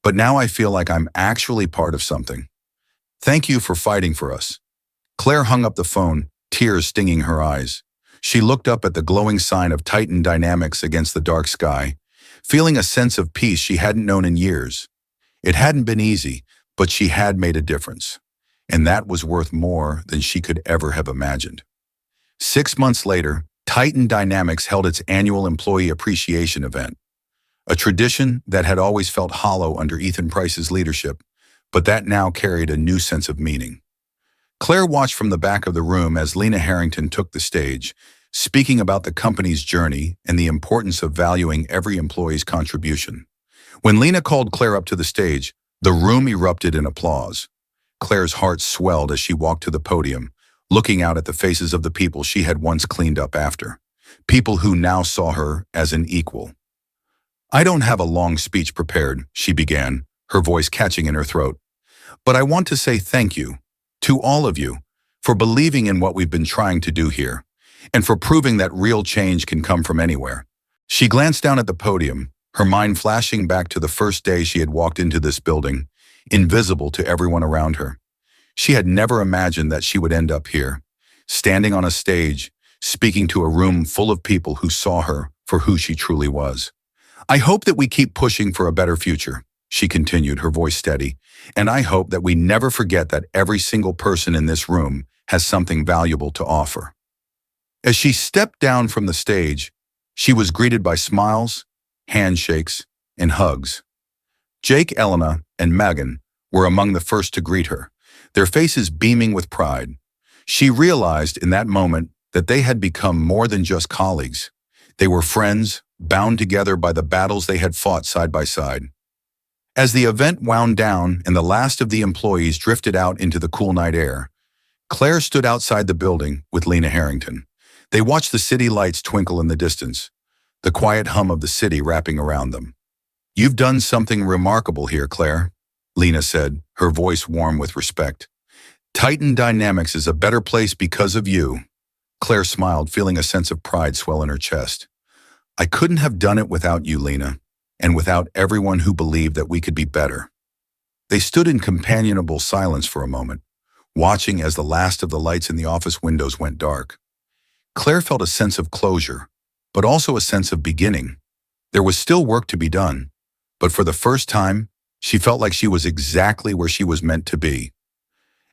but now I feel like I'm actually part of something. Thank you for fighting for us. Claire hung up the phone, tears stinging her eyes. She looked up at the glowing sign of Titan Dynamics against the dark sky, feeling a sense of peace she hadn't known in years. It hadn't been easy, but she had made a difference, and that was worth more than she could ever have imagined. 6 months later, Titan Dynamics held its annual employee appreciation event, a tradition that had always felt hollow under Ethan Price's leadership, but that now carried a new sense of meaning. Claire watched from the back of the room as Lena Harrington took the stage, speaking about the company's journey and the importance of valuing every employee's contribution. When Lena called Claire up to the stage, the room erupted in applause. Claire's heart swelled as she walked to the podium, looking out at the faces of the people she had once cleaned up after, people who now saw her as an equal. I don't have a long speech prepared, she began, her voice catching in her throat, but I want to say thank you to all of you for believing in what we've been trying to do here, and for proving that real change can come from anywhere. She glanced down at the podium, her mind flashing back to the first day she had walked into this building, invisible to everyone around her. She had never imagined that she would end up here, standing on a stage, speaking to a room full of people who saw her for who she truly was. I hope that we keep pushing for a better future, she continued, her voice steady, and I hope that we never forget that every single person in this room has something valuable to offer. As she stepped down from the stage, she was greeted by smiles, handshakes, and hugs. Jake, Elena, and Megan were among the first to greet her, their faces beaming with pride. She realized in that moment that they had become more than just colleagues. They were friends, bound together by the battles they had fought side by side. As the event wound down and the last of the employees drifted out into the cool night air, Claire stood outside the building with Lena Harrington. They watched the city lights twinkle in the distance, the quiet hum of the city wrapping around them. You've done something remarkable here, Claire, Lena said, her voice warm with respect. Titan Dynamics is a better place because of you. Claire smiled, feeling a sense of pride swell in her chest. I couldn't have done it without you, Lena, and without everyone who believed that we could be better. They stood in companionable silence for a moment, watching as the last of the lights in the office windows went dark. Claire felt a sense of closure, but also a sense of beginning. There was still work to be done, but for the first time, she felt like she was exactly where she was meant to be.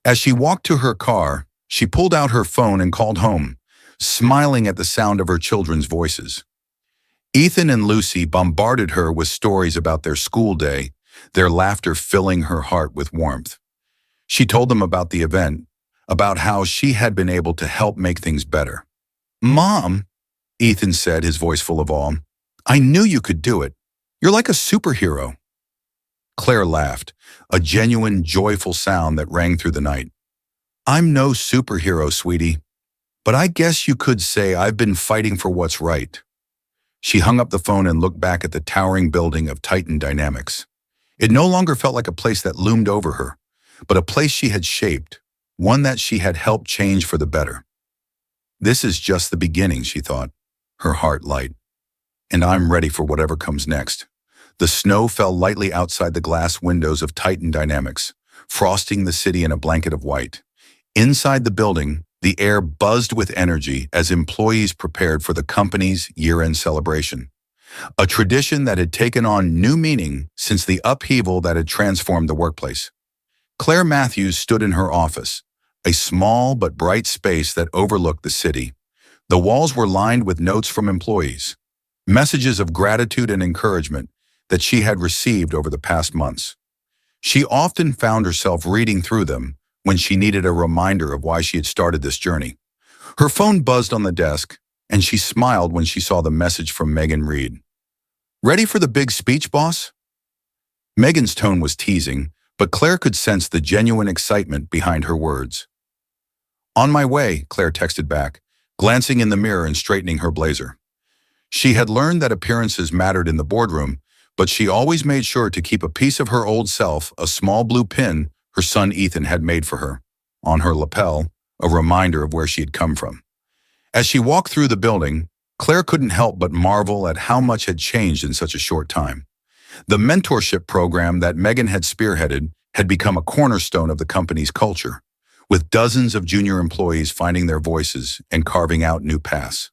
As she walked to her car, she pulled out her phone and called home, smiling at the sound of her children's voices. Ethan and Lucy bombarded her with stories about their school day, their laughter filling her heart with warmth. She told them about the event, about how she had been able to help make things better. "Mom," Ethan said, his voice full of awe, "I knew you could do it. You're like a superhero." Claire laughed, a genuine, joyful sound that rang through the night. "I'm no superhero, sweetie, but I guess you could say I've been fighting for what's right." She hung up the phone and looked back at the towering building of Titan Dynamics. It no longer felt like a place that loomed over her, but a place she had shaped, one that she had helped change for the better. "This is just the beginning," she thought, her heart light. "And I'm ready for whatever comes next." The snow fell lightly outside the glass windows of Titan Dynamics, frosting the city in a blanket of white. Inside the building, the air buzzed with energy as employees prepared for the company's year-end celebration, a tradition that had taken on new meaning since the upheaval that had transformed the workplace. Claire Matthews stood in her office, a small but bright space that overlooked the city. The walls were lined with notes from employees, messages of gratitude and encouragement that she had received over the past months. She often found herself reading through them when she needed a reminder of why she had started this journey. Her phone buzzed on the desk, and she smiled when she saw the message from Megan Reed. "Ready for the big speech, boss?" Megan's tone was teasing, but Claire could sense the genuine excitement behind her words. "On my way," Claire texted back, glancing in the mirror and straightening her blazer. She had learned that appearances mattered in the boardroom, but she always made sure to keep a piece of her old self, a small blue pin her son Ethan had made for her, on her lapel, a reminder of where she had come from. As she walked through the building, Claire couldn't help but marvel at how much had changed in such a short time. The mentorship program that Megan had spearheaded had become a cornerstone of the company's culture, with dozens of junior employees finding their voices and carving out new paths.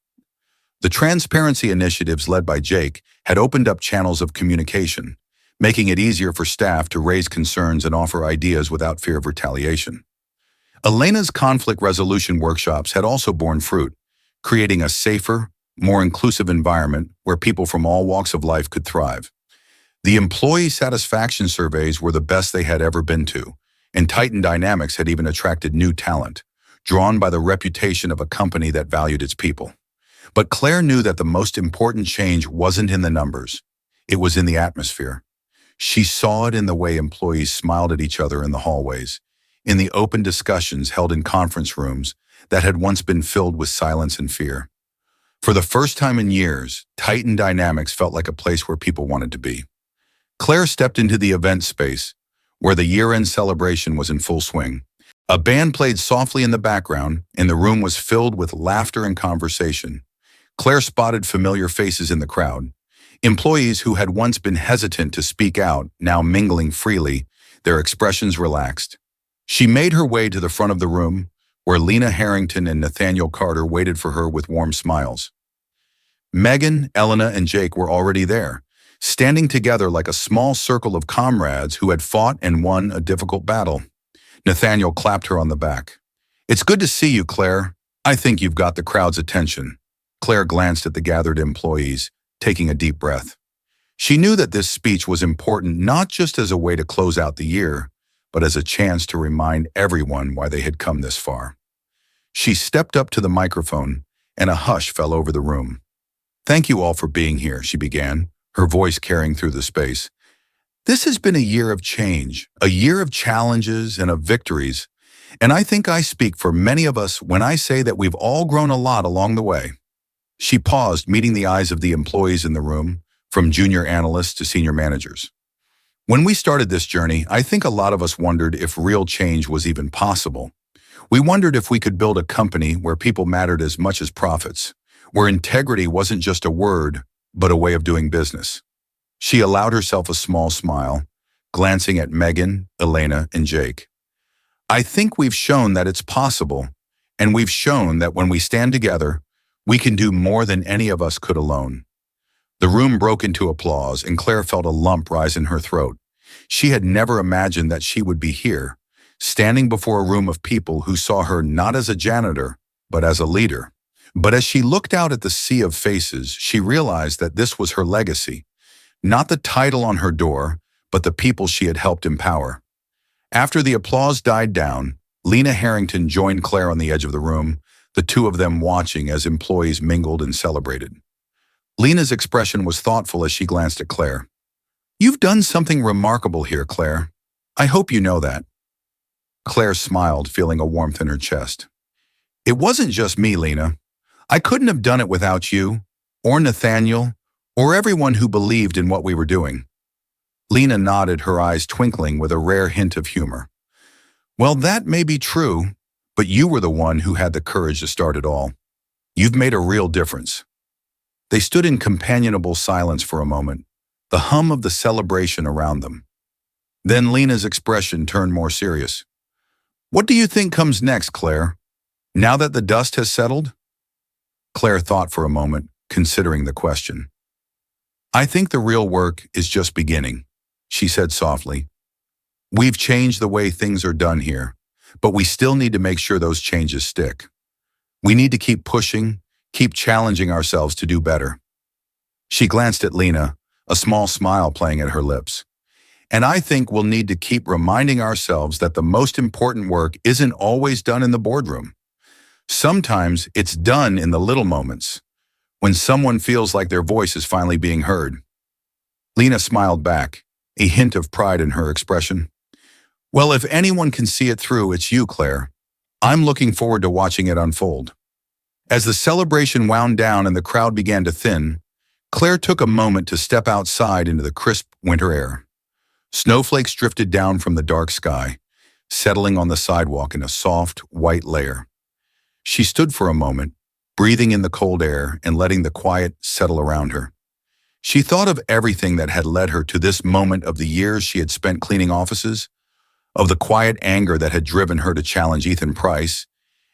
The transparency initiatives led by Jake had opened up channels of communication, making it easier for staff to raise concerns and offer ideas without fear of retaliation. Elena's conflict resolution workshops had also borne fruit, creating a safer, more inclusive environment where people from all walks of life could thrive. The employee satisfaction surveys were the best they had ever been to, and Titan Dynamics had even attracted new talent, drawn by the reputation of a company that valued its people. But Claire knew that the most important change wasn't in the numbers. It was in the atmosphere. She saw it in the way employees smiled at each other in the hallways, in the open discussions held in conference rooms that had once been filled with silence and fear. For the first time in years, Titan Dynamics felt like a place where people wanted to be. Claire stepped into the event space, where the year-end celebration was in full swing. A band played softly in the background, and the room was filled with laughter and conversation. Claire spotted familiar faces in the crowd, employees who had once been hesitant to speak out, now mingling freely, their expressions relaxed. She made her way to the front of the room, where Lena Harrington and Nathaniel Carter waited for her with warm smiles. Megan, Elena, and Jake were already there, standing together like a small circle of comrades who had fought and won a difficult battle. Nathaniel clapped her on the back. "It's good to see you, Claire. I think you've got the crowd's attention." Claire glanced at the gathered employees, taking a deep breath. She knew that this speech was important not just as a way to close out the year, but as a chance to remind everyone why they had come this far. She stepped up to the microphone, and a hush fell over the room. "Thank you all for being here," she began, her voice carrying through the space. "This has been a year of change, a year of challenges and of victories, and I think I speak for many of us when I say that we've all grown a lot along the way." She paused, meeting the eyes of the employees in the room, from junior analysts to senior managers. "When we started this journey, I think a lot of us wondered if real change was even possible. We wondered if we could build a company where people mattered as much as profits, where integrity wasn't just a word, but a way of doing business." She allowed herself a small smile, glancing at Megan, Elena, and Jake. "I think we've shown that it's possible, and we've shown that when we stand together, We can do more than any of us could alone." The room broke into applause, and Claire felt a lump rise in her throat. She had never imagined that she would be here, standing before a room of people who saw her not as a janitor, but as a leader. But as she looked out at the sea of faces, she realized that this was her legacy, not the title on her door, but the people she had helped empower. After the applause died down, Lena Harrington joined Claire on the edge of the room, the two of them watching as employees mingled and celebrated. Lena's expression was thoughtful as she glanced at Claire. "You've done something remarkable here, Claire. I hope you know that." Claire smiled, feeling a warmth in her chest. "It wasn't just me, Lena. I couldn't have done it without you, or Nathaniel, or everyone who believed in what we were doing." Lena nodded, her eyes twinkling with a rare hint of humor. "Well, that may be true, but you were the one who had the courage to start it all. You've made a real difference." They stood in companionable silence for a moment, the hum of the celebration around them. Then Lena's expression turned more serious. "What do you think comes next, Claire? Now that the dust has settled?" Claire thought for a moment, considering the question. "I think the real work is just beginning," she said softly. "We've changed the way things are done here, but we still need to make sure those changes stick. We need to keep pushing, keep challenging ourselves to do better." She glanced at Lena, a small smile playing at her lips. "And I think we'll need to keep reminding ourselves that the most important work isn't always done in the boardroom. Sometimes it's done in the little moments, when someone feels like their voice is finally being heard." Lena smiled back, a hint of pride in her expression. "Well, if anyone can see it through, it's you, Claire. I'm looking forward to watching it unfold." As the celebration wound down and the crowd began to thin, Claire took a moment to step outside into the crisp winter air. Snowflakes drifted down from the dark sky, settling on the sidewalk in a soft, white layer. She stood for a moment, breathing in the cold air and letting the quiet settle around her. She thought of everything that had led her to this moment, of the years she had spent cleaning offices, of the quiet anger that had driven her to challenge Ethan Price,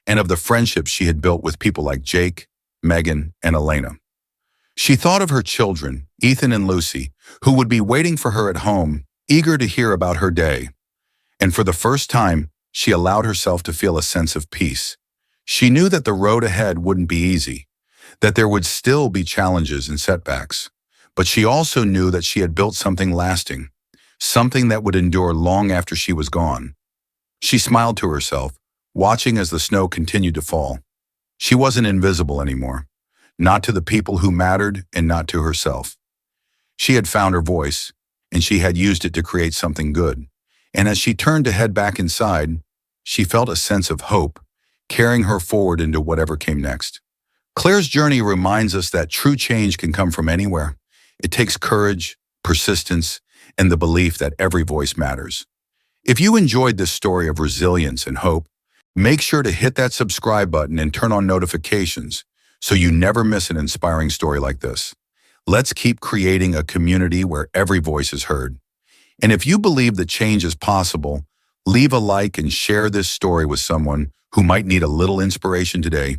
and of the friendships she had built with people like Jake, Megan, and Elena. She thought of her children, Ethan and Lucy, who would be waiting for her at home, eager to hear about her day. And for the first time, she allowed herself to feel a sense of peace. She knew that the road ahead wouldn't be easy, that there would still be challenges and setbacks. But she also knew that she had built something lasting, something that would endure long after she was gone. She smiled to herself, watching as the snow continued to fall. She wasn't invisible anymore, not to the people who mattered and not to herself. She had found her voice, and she had used it to create something good. And as she turned to head back inside, she felt a sense of hope, carrying her forward into whatever came next. Claire's journey reminds us that true change can come from anywhere. It takes courage, persistence, and the belief that every voice matters. If you enjoyed this story of resilience and hope, make sure to hit that subscribe button and turn on notifications so you never miss an inspiring story like this. Let's keep creating a community where every voice is heard. And if you believe that change is possible, leave a like and share this story with someone who might need a little inspiration today.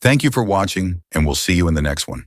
Thank you for watching, and we'll see you in the next one.